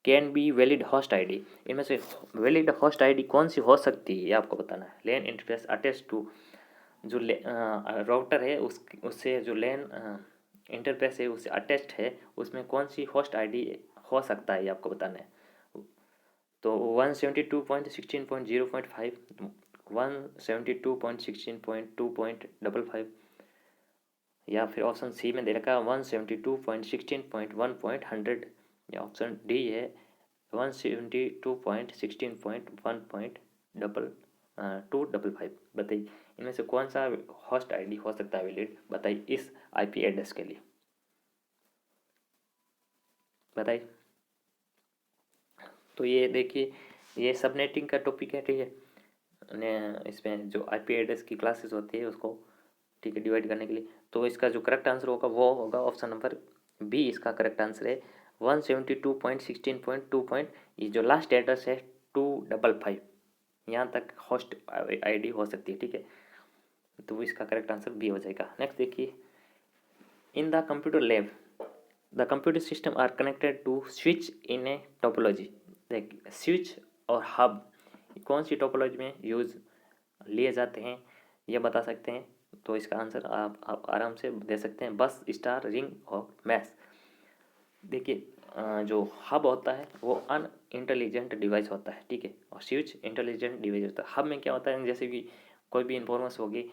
can be valid host ID। इनमें से वैलिड होस्ट ID कौन सी हो सकती है, ये आपको बताना है। लेन इंटरफेस अटैच टू, जो राउटर है उससे जो लेन इंटरफेस है उससे अटैच्ड है, उसमें कौन सी होस्ट ID हो सकता है, ये आपको बताना है। तो 172.16.0.5, 172.16.2.55, या फिर ऑप्शन सी में दे रखा है 172.16.1.100, या ऑप्शन डी है 172.16.1.255। बताइए इनमें से कौन सा होस्ट ID हो सकता है वैलिड, बताइए इस IP एड्रेस के लिए, बताइए। तो ये देखिए, ये सबनेटिंग का टॉपिक है, ठीक है, इसमें जो IP एड्रेस की क्लासेस होती है उसको, ठीक है, डिवाइड करने के लिए। तो इसका जो करेक्ट आंसर होगा वो होगा ऑप्शन नंबर बी, इसका करेक्ट आंसर है 172.16.2. ये जो लास्ट एड्रेस है 255, यहाँ तक होस्ट ID हो सकती है, ठीक है। तो इसका करेक्ट आंसर बी हो जाएगा। नेक्स्ट देखिए, in the computer lab the computer system are connected to switch in a topology. देखिए स्विच और हब कौन सी टोपोलॉजी में यूज लिए जाते हैं, ये बता सकते हैं। तो इसका आंसर आप आराम से दे सकते हैं, बस, स्टार, रिंग और मैश। देखिए जो हब होता है वो अन इंटेलिजेंट डिवाइस होता है, ठीक है, और स्विच इंटेलिजेंट डिवाइस होता है। हब में क्या होता है, जैसे कि कोई भी इंफॉर्मेशन होगी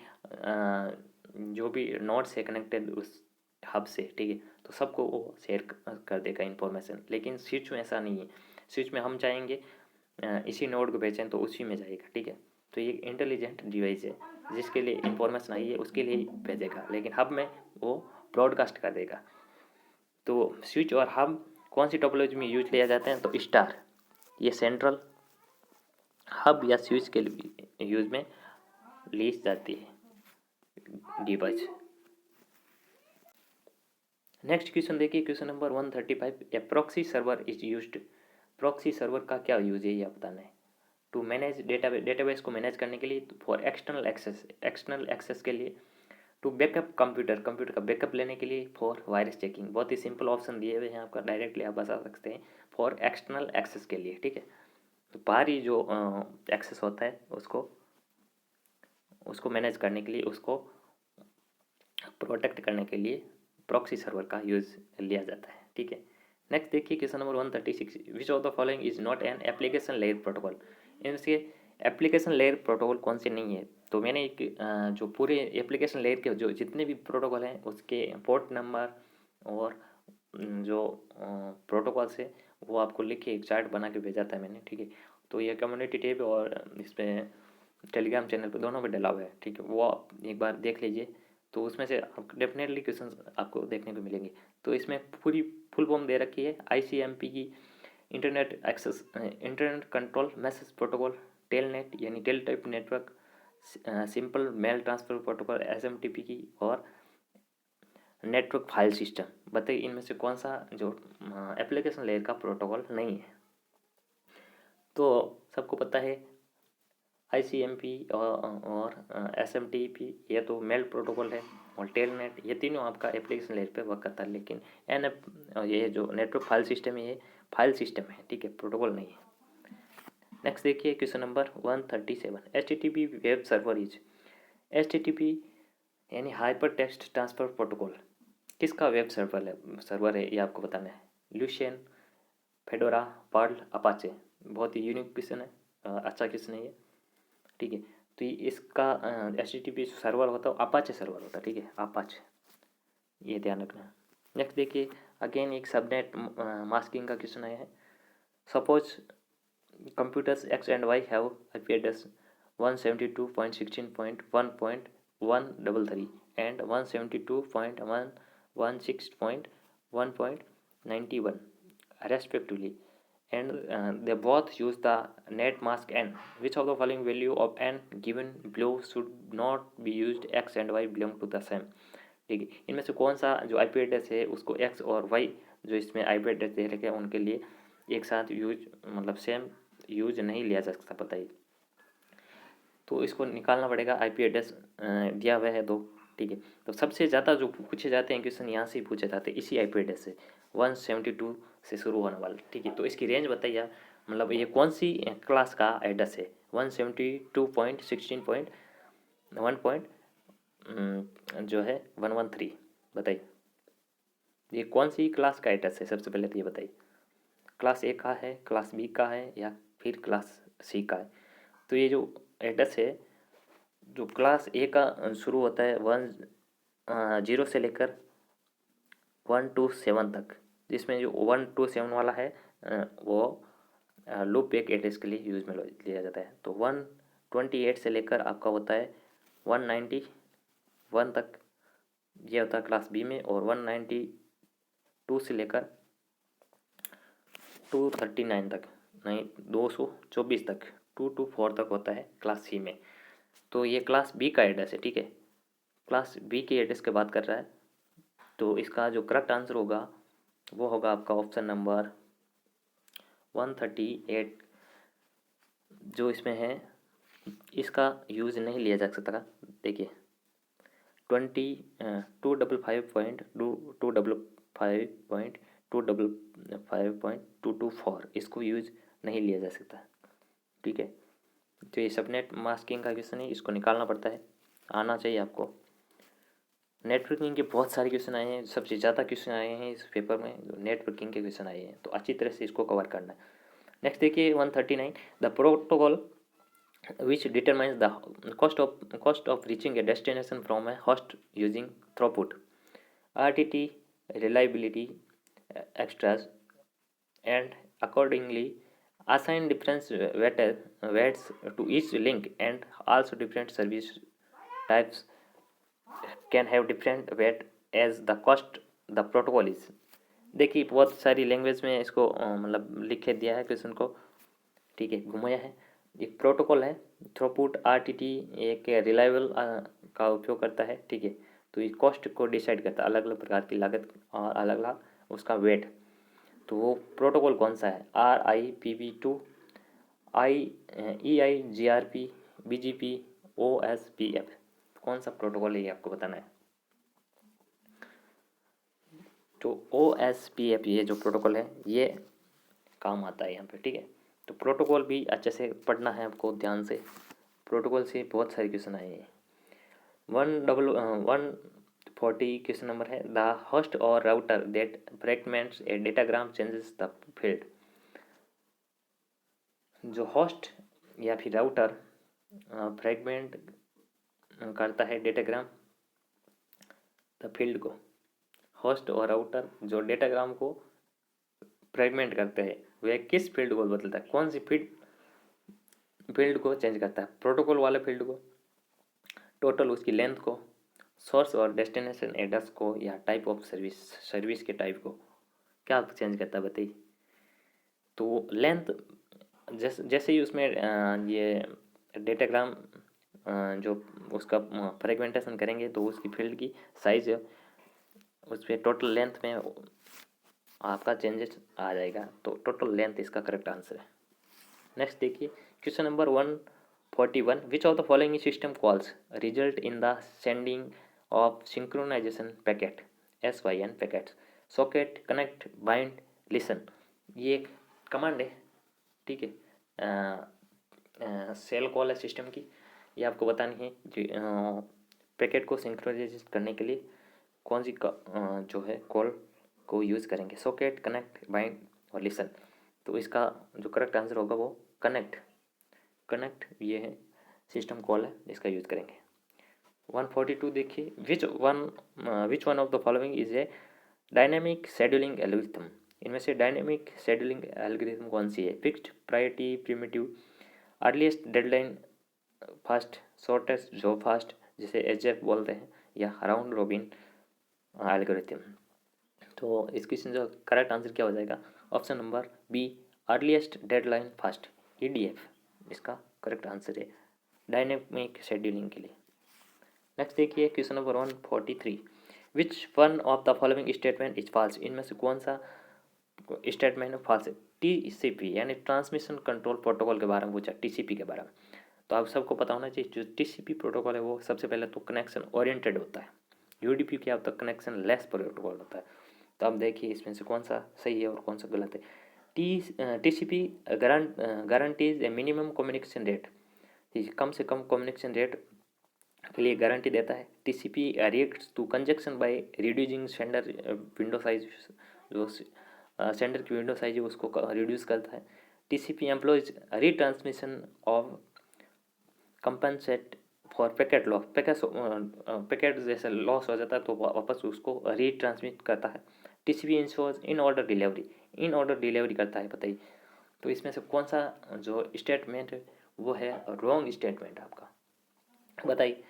जो भी नोड से कनेक्टेड उस हब से, ठीक है, तो सबको वो शेयर कर देगा इन्फॉर्मेशन। लेकिन स्विच में ऐसा नहीं है, स्विच में हम चाहेंगे इसी नोड को भेजें तो उसी में जाएगा, ठीक है। तो ये इंटेलिजेंट डिवाइस है, जिसके लिए इंफॉर्मेशन आई है उसके लिए ही भेजेगा, लेकिन हब में वो ब्रॉडकास्ट कर देगा। तो स्विच और हब कौन सी टोपोलॉजी में यूज लिया जाते हैं, तो स्टार, ये सेंट्रल हब या स्विच के लिए यूज में ली जाती है डिवाइस। नेक्स्ट क्वेश्चन देखिए, question number 135, A proxy server is used. Proxy server का क्या यूज है, ये बताना है। टू मैनेज डेटाबेस को मैनेज करने के लिए, फॉर एक्सटर्नल एक्सेस के लिए, टू बैकअप कंप्यूटर का बैकअप लेने के लिए, फॉर वायरस चेकिंग। बहुत ही सिंपल ऑप्शन दिए हुए हैं आपका, डायरेक्टली आप बता सकते हैं फॉर एक्सटर्नल एक्सेस के लिए, ठीक है। तो बाहरी जो एक्सेस होता है उसको मैनेज करने के लिए, उसको प्रोटेक्ट करने के लिए प्रॉक्सी सर्वर का यूज़ लिया जाता है, ठीक है। नेक्स्ट देखिए question number 136, which of the following is not an application layer protocol. इनसे एप्लीकेशन लेयर प्रोटोकॉल कौन से नहीं है। तो मैंने एक जो पूरे एप्लीकेशन लेयर के जो जितने भी प्रोटोकॉल हैं उसके पोर्ट नंबर और जो प्रोटोकॉल्स है वो आपको लिख के एक चार्ट बना के भेजा था मैंने, ठीक है। तो ये कम्युनिटी टैब और इस पर टेलीग्राम चैनल पे दोनों पे डला हुआ है, ठीक है। वो आप एक बार देख लीजिए, तो उसमें से डेफिनेटली क्वेश्चन आपको देखने को मिलेंगे। तो इसमें पूरी फुल फॉर्म दे रखी है ICMP की, internet control message protocol, telnet यानी teletype network, simple mail transfer protocol SMTP की, और नेटवर्क फाइल सिस्टम। बताइए इनमें से कौन सा जो एप्लीकेशन लेयर का प्रोटोकॉल नहीं है। तो सबको पता है ICMP और SMTP ये तो मेल प्रोटोकॉल है, और टेलनेट ये तीनों आपका एप्लीकेशन लेयर पे वर्क करता है। लेकिन ये जो नेटवर्क फाइल सिस्टम है ये फाइल सिस्टम है, ठीक है, प्रोटोकॉल नहीं है। नेक्स्ट देखिए question number 137, HTTP web server is. HTTP यानी हाइपर टेक्स्ट ट्रांसफर प्रोटोकॉल किसका वेब सर्वर है ये आपको बताना है। ल्यूशियन, फेडोरा, पर्ल, अपाचे। बहुत ही यूनिक क्वेश्चन है, अच्छा क्वेश्चन है ये, ठीक है। तो इसका HTTP सर्वर होता है अपाचे सर्वर होता है, ठीक है, अपाचे, ये ध्यान रखना। नेक्स्ट देखिए अगेन एक सबनेट मास्किंग का क्वेश्चन आया है। Suppose computers X and Y have IP address 172.16.1.133 and 172.116.1.91 respectively, and they both use the net mask n. Which of the following value of n given below should not be used? X and Y belong to the same, ठीक है। इनमें से कौन सा जो IP address है उसको X और Y जो इसमें IP एड्रेस दे रखे हैं उनके लिए एक साथ यूज मतलब सेम यूज नहीं लिया जा सकता, पता ही। तो इसको निकालना पड़ेगा, IP एड्रेस दिया हुआ है दो, ठीक है। तो सबसे ज़्यादा जो पूछे जाते हैं क्वेश्चन यहाँ से ही पूछे जाते हैं, इसी IP एड्रेस से 172 से शुरू होने वाले, ठीक है। तो इसकी रेंज बताइए, मतलब ये कौन सी क्लास का एड्रेस है 172.16.1. जो है 113, बताइए ये कौन सी क्लास का एड्रेस है। सबसे पहले तो ये बताइए क्लास A का है, क्लास B का है, या फिर क्लास C का है। तो ये जो एड्रेस है जो क्लास A का शुरू होता है 10 से लेकर 127 तक, जिसमें जो 127 वाला है वो लूप बैक एड्रेस के लिए यूज में लिया जाता है। तो 128 से लेकर आपका होता है 191 तक, ये होता है क्लास B में। और 192 से लेकर 239 तक, नहीं 224 तक, 224 तक होता है क्लास C में। तो ये क्लास B का एड्रेस है, ठीक है। क्लास B के एड्रेस की बात कर रहा है, तो इसका जो करेक्ट आंसर होगा वो होगा आपका ऑप्शन नंबर 138, जो इसमें है इसका यूज़ नहीं लिया जा सकता। देखिए 255.255.255.224 इसको यूज़ नहीं लिया जा सकता, ठीक है। तो ये सबनेट मास्किंग का क्वेश्चन है, इसको निकालना पड़ता है, आना चाहिए आपको। नेटवर्किंग के बहुत सारे क्वेश्चन आए हैं, सबसे ज़्यादा क्वेश्चन आए हैं इस पेपर में नेटवर्किंग के क्वेश्चन आए हैं, तो अच्छी तरह से इसको कवर करना है। नेक्स्ट देखिए 139, the protocol which determines the cost of reaching a destination from a host using throughput, RTT, reliability, extras, and accordingly assign different weights to each link, and also different service types can have different weight as the cost the protocol is। देखिए बहुत सारी language में इसको मतलब लिखे दिया है question को, ठीक है, घुमाया है। एक प्रोटोकॉल है थ्रूपुट RTT, एक रिलायबल का उपयोग करता है, ठीक है। तो ये कॉस्ट को डिसाइड करता है, अलग अलग प्रकार की लागत और अलग अलग उसका वेट। तो वो प्रोटोकॉल कौन सा है, RIPV2, EIGRP, BGP, OSPF, कौन सा प्रोटोकॉल है ये आपको बताना है। तो OSPF ये जो प्रोटोकॉल है ये काम आता है यहाँ पे, ठीक है। तो प्रोटोकॉल भी अच्छे से पढ़ना है आपको ध्यान से, प्रोटोकॉल से बहुत सारे क्वेश्चन आए हैं। 140 क्वेश्चन नंबर है, द होस्ट और router that fragments A datagram changes the field. जो होस्ट या फिर राउटर फ्रैगमेंट करता है डेटाग्राम द फील्ड को, होस्ट और राउटर जो डेटाग्राम को फ्रेगमेंट करते हैं वह किस फील्ड को बदलता है, कौन सी फील्ड को चेंज करता है, प्रोटोकॉल वाले फील्ड को, टोटल उसकी लेंथ को, सोर्स और डेस्टिनेशन एड्रेस को, या टाइप ऑफ सर्विस के टाइप को, क्या चेंज करता है बताइए। तो लेंथ जैसे ही उसमें ये डेटाग्राम जो उसका फ्रेगमेंटेशन करेंगे तो उसकी फील्ड की साइज उस पर टोटल लेंथ में आपका चेंजेस आ जाएगा। तो टोटल लेंथ इसका करेक्ट आंसर है। नेक्स्ट देखिए question number 141, which of the following system calls result in the sending of synchronization packet, SYN packets, socket, connect, bind, listen. ये एक कमांड है, ठीक है, सेल कॉल है सिस्टम की। ये आपको बतानी है पैकेट को सिंक्रोनाइज करने के लिए कौन सी जो है कॉल को यूज़ करेंगे, सॉकेट, कनेक्ट, बाइंड और लिसन। तो इसका जो करेक्ट आंसर होगा वो कनेक्ट ये है सिस्टम कॉल है, इसका यूज़ करेंगे। 142 देखिए, विच one of the following is a dynamic scheduling algorithm. इनमें से डायनेमिक शेड्यूलिंग एल्गोरिथम कौन सी है, fixed priority, primitive, earliest deadline, fast, shortest job fast जिसे HF बोलते हैं, या राउंड रॉबिन एल्गोरिथम। तो इस क्वेश्चन का करेक्ट आंसर क्या हो जाएगा, option number B, earliest deadline fast, EDF इसका करेक्ट आंसर है डायनेमिक शेड्यूलिंग के लिए। नेक्स्ट देखिए question number 143, which one of the following statement is false. इनमें से कौन सा स्टेटमेंट फॉल्स है, TCP यानी ट्रांसमिशन कंट्रोल प्रोटोकॉल के बारे में पूछा, TCP के बारे में। तो आप सबको पता होना चाहिए जो TCP प्रोटोकॉल है वो सबसे पहले तो कनेक्शन ओरिएंटेड होता है, UDP क्या होता है, कनेक्शन लेस प्रोटोकॉल होता है। तो आप देखिए इसमें से कौन सा सही है और कौन सा गलत है। TCP guarantees a minimum communication rate, कम से कम कम्युनिकेशन रेट के लिए गारंटी देता है। TCP reacts to congestion by reducing sender window size, जो सेंडर की विंडो साइज है उसको रिड्यूस करता है। TCP employs retransmission of compensate for packet loss, packet जैसे लॉस हो जाता है तो वापस उसको रीट्रांसमिट करता है। TCP ensures in order delivery करता है, बताइए। तो इसमें से कौन सा जो स्टेटमेंट है वो है रॉन्ग स्टेटमेंट आपका, बताइए।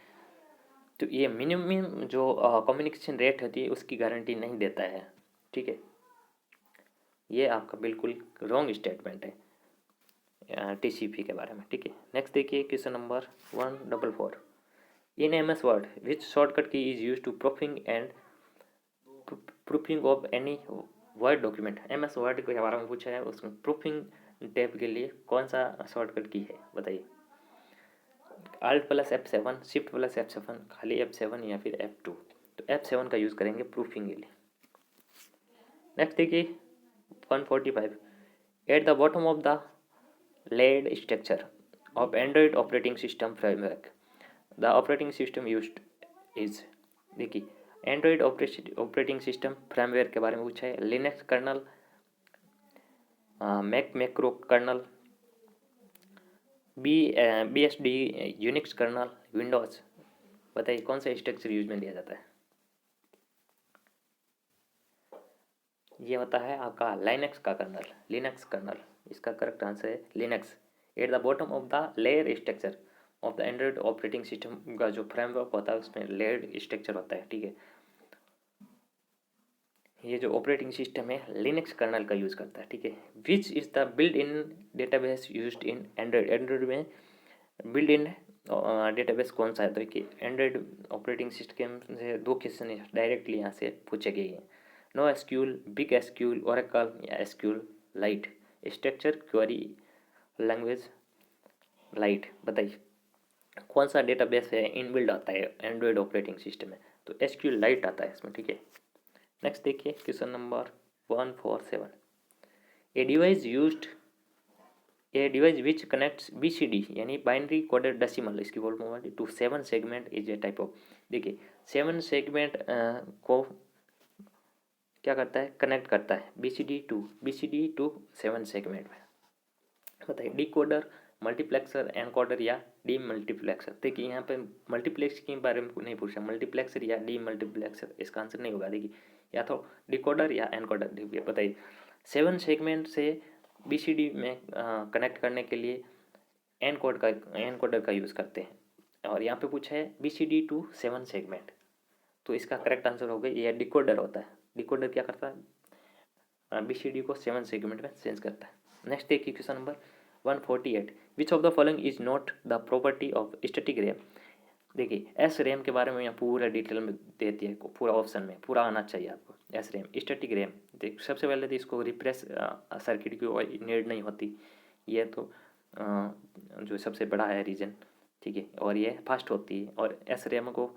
तो ये मिनिमम जो कम्युनिकेशन रेट होती है उसकी गारंटी नहीं देता है, ठीक है, ये आपका बिल्कुल रॉन्ग स्टेटमेंट है TCP के बारे में, ठीक है। नेक्स्ट देखिए question number 144, in MS word which shortcut key is use to proofing of any word document. MS word के बारे में पूछा है, उसमें प्रूफिंग टैब के लिए कौन सा शॉर्टकट की है, बताइए। Alt + F7, Shift + F7, खाली F7 या फिर F2। तो F7 का यूज़ करेंगे प्रूफिंग के लिए। नेक्स्ट देखिए 145, at the bottom of the layered structure of Android operating system framework the operating system used is. देखिए एंड्रॉयड ऑपरेटिंग सिस्टम फ्रेमवर्क के बारे में पूछा है, Linux kernel, Mac macro kernel, BSD Unix kernel, Windows. बताइए कौन सा स्ट्रक्चर यूज में लिया जाता है। ये होता है आपका लिनक्स का कर्नल, लिनक्स कर्नल, इसका करेक्ट आंसर है Linux. Eight the bottom of the layer structure of the Android operating system का जो फ्रेमवर्क होता है उसमें लेयर स्ट्रक्चर होता है, ठीक है। ये जो ऑपरेटिंग सिस्टम है लिनक्स कर्नल का यूज़ करता है, ठीक है। Which is the build in database used in Android. Android में बिल्ड इन डेटाबेस कौन सा है, तो कि एंड्रॉयड ऑपरेटिंग सिस्टम से दो क्वेश्चन डायरेक्टली यहाँ से पूछे गए हैं। No SQL, big SQL, Oracle or SQL lite, structure query language lite. बताइए कौन सा डेटाबेस है इनबिल्ड आता है एंड्रॉयड ऑपरेटिंग सिस्टम में, तो एसक्यूएल लाइट आता है इसमें, ठीक है। नेक्स्ट देखिए question number 147, a device which connects BCD यानी बाइनरी कोडेड डेसिमल, इसकी full form to 7 segment is a type of. देखिए 7 सेगमेंट को क्या करता है, कनेक्ट करता है BCD टू 7 सेगमेंट में। बताइए डिकोडर, मल्टीप्लेक्सर, एनकोडर या डी मल्टीप्लेक्सर। देखिए यहाँ पे मल्टीप्लेक्स के बारे में नहीं पूछा, मल्टीप्लेक्सर या डी मल्टीप्लेक्सर इसका आंसर नहीं होगा। देखिए या तो डिकोडर या एनकोडर। बताइए 7 सेगमेंट से BCD में कनेक्ट करने के लिए एनकोडर का यूज़ करते हैं, और यहाँ पे पूछा है BCD टू 7 सेगमेंट, तो इसका करेक्ट आंसर होगा ये डिकोडर होता है। डिकोडर क्या करता है, BCD को 7 सेगमेंट में चेंज करता है। नेक्स्ट देखिए question number 148, which of the following is not the property of static RAM. देखिए एस रैम के बारे में यहाँ पूरा डिटेल में देती है, पूरा ऑप्शन में पूरा आना चाहिए आपको। एस रैम स्टैटिक रैम, देख सबसे पहले तो इसको रिप्रेस सर्किट की नीड नहीं होती, ये तो जो सबसे बड़ा है रीजन, ठीक है, और ये फास्ट होती है। और एस रैम को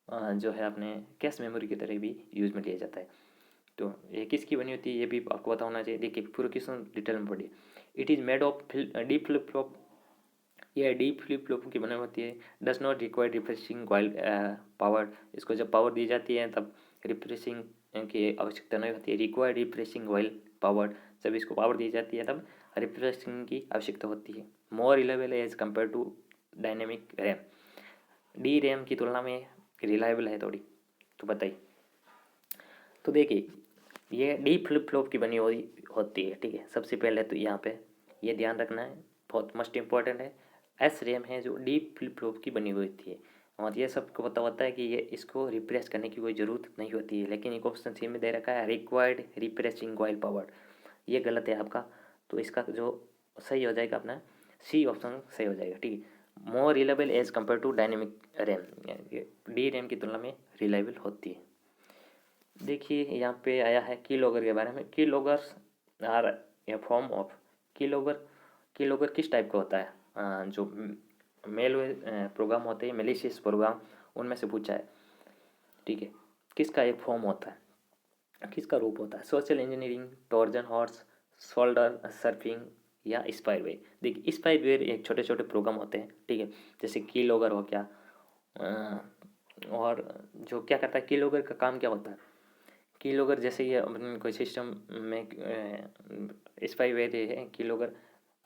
जो है अपने कैश मेमोरी की तरह भी यूज़ में लिया जाता है। तो ये किसकी बनी होती है ये भी आपको पता होना चाहिए। देखिए पूरा क्वेश्चन डिटेल में पढ़िए। It is made of deep flip flop, ये डीप फ्लिप फ्लॉप की बनी होती है। Does not require refreshing while power, इसको जब पावर दी जाती है तब रिफ्रेशिंग की आवश्यकता नहीं होती है। रिक्वायर रिफ्रेशिंग वाइल पावर, जब इसको पावर दी जाती है तब रिफ्रेशिंग की आवश्यकता होती है। More reliable as compare to dynamic RAM, D RAM की तुलना में रिलायबल है थोड़ी, तो बताइए। तो देखिए ये डी फ्लिप फ्लॉप की बनी हुई होती है, ठीक है। सबसे पहले तो यहाँ पे ये ध्यान रखना है, बहुत मस्ट इम्पॉर्टेंट है। एस रैम है जो डी फ्लिप फ्लॉप की बनी हुई होती है, और ये सबको पता होता है कि ये इसको रिप्रेस करने की कोई ज़रूरत नहीं होती है। लेकिन एक ऑप्शन सी में दे रखा है रिक्वायर्ड रिप्रेसिंग वाइल पावर, ये गलत है आपका। तो इसका जो सही हो जाएगा अपना सी ऑप्शन सही हो जाएगा, ठीक है। More reliable as compare to dynamic RAM, D RAM की तुलना में रिलायबल होती है। देखिए यहाँ पे आया है की लॉगर के बारे में। Key loggers are a form of key logger. Key logger किस टाइप का होता है, जो मेलवेयर प्रोग्राम होते हैं, मेलिशियस प्रोग्राम, उनमें से पूछा है, ठीक है। किसका एक फॉर्म होता है, किसका रूप होता है, social engineering, Trojan horse, shoulder surfing या स्पाईवेयर। देखिए स्पाईवेयर एक छोटे छोटे प्रोग्राम होते हैं, ठीक है, जैसे की लॉगर हो गया। और जो क्या करता है की लॉगर का काम क्या होता है, की लॉगर जैसे ये कोई सिस्टम में स्पाईवेयर है, की लॉगर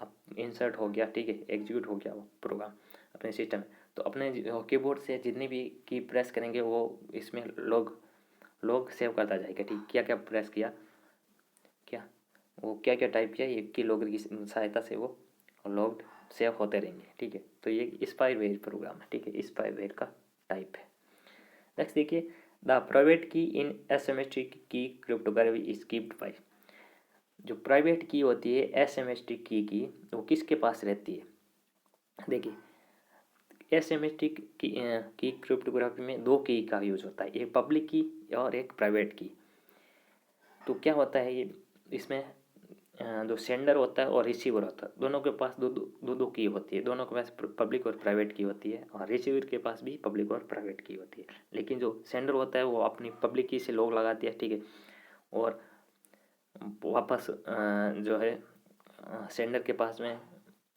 अब इंसर्ट हो गया, ठीक है, एग्जीक्यूट हो गया वो प्रोग्राम अपने सिस्टम में, तो अपने कीबोर्ड से जितनी भी की प्रेस करेंगे वो इसमें लॉग सेव करता जाएगा, ठीक। क्या क्या प्रेस किया, क्या वो क्या क्या टाइप किया, ये की लॉगर की सहायता से वो लॉग सेव होते रहेंगे, ठीक है। तो ये स्पाईवेयर प्रोग्राम है, ठीक है, स्पाईवेयर का टाइप है। नेक्स्ट देखिए the private key in asymmetric key cryptography is keeped by. जो प्राइवेट की होती है एसिमेट्रिक की वो किसके पास रहती है। देखिए एसिमेट्रिक की क्रिप्टोग्राफी में दो की का यूज होता है, एक पब्लिक की और एक प्राइवेट की। तो क्या होता है ये इसमें जो सेंडर होता है और रिसीवर होता है, दोनों के पास दो की होती है, दोनों के पास पब्लिक और प्राइवेट की होती है, और रिसीवर के पास भी पब्लिक और प्राइवेट की होती है। लेकिन जो सेंडर होता है वो अपनी पब्लिक की से लॉग लगाती है, ठीक है, और वापस जो है सेंडर के पास में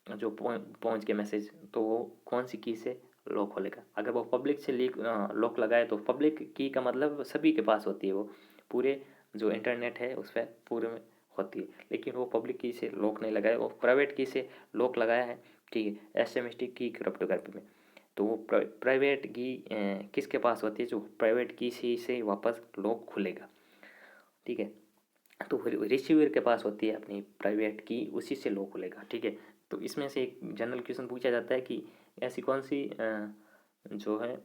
जो पहुंच के मैसेज, तो वो कौन सी की से लॉक खोलेगा। अगर वो पब्लिक से लॉक लगाए तो पब्लिक की का मतलब सभी के पास होती है, वो पूरे जो इंटरनेट है उस पर पूरे में होती है। लेकिन वो पब्लिक की से लॉक नहीं लगाया, वो प्राइवेट की से लॉक लगाया है, ठीक है, एसएमएसटी की क्रिप्टोग्राफी में। तो वो प्राइवेट की किसके पास होती है, जो प्राइवेट की से वापस लॉक खुलेगा, ठीक है। तो रिसीवर के पास होती है अपनी प्राइवेट की, उसी से लॉक खुलेगा, ठीक है। तो इसमें से एक जनरल क्वेश्चन पूछा जाता है कि ऐसी कौन सी जो है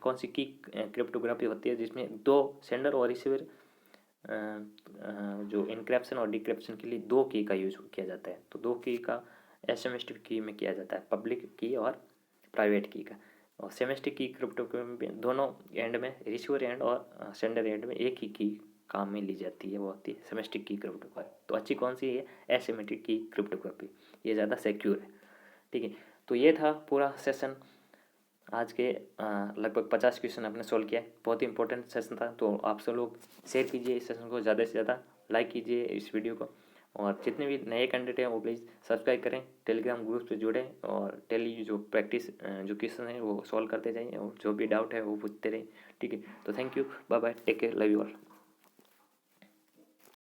कौन सी की क्रिप्टोग्राफी होती है जिसमें दो सेंडर और रिसीवर जो इनक्रिप्शन और डिक्रिप्शन के लिए दो की का यूज किया जाता है। तो दो की का एसएमएसटी की में किया जाता है, पब्लिक की और प्राइवेट की का। और सेमेस्टिक की क्रिप्टोग्राफी दोनों एंड में, रिसीवर एंड और सेंडर एंड में एक ही की काम में ली जाती है, वो होती है सेमेस्टिक की क्रिप्टोग्राफी। तो अच्छी कौन सी है, एसिमेट्रिक की क्रिप्टोग्राफी, ये ज़्यादा सिक्योर है, ठीक है। तो ये था पूरा सेशन आज के लगभग 50 क्वेश्चन आपने सोल्व किया है, बहुत ही इंपॉर्टेंट सेशन था। तो आप सब लोग शेयर कीजिए इस सेशन को, ज़्यादा से ज़्यादा लाइक कीजिए इस वीडियो को, और जितने भी नए कैंडिडेट हैं वो प्लीज़ सब्सक्राइब करें, टेलीग्राम ग्रुप से जुड़ें, और डेली जो प्रैक्टिस जो क्वेश्चन है वो सॉल्व करते जाइए, और जो भी डाउट है वो पूछते रहें, ठीक है। तो thank you, bye bye, take care, love you all.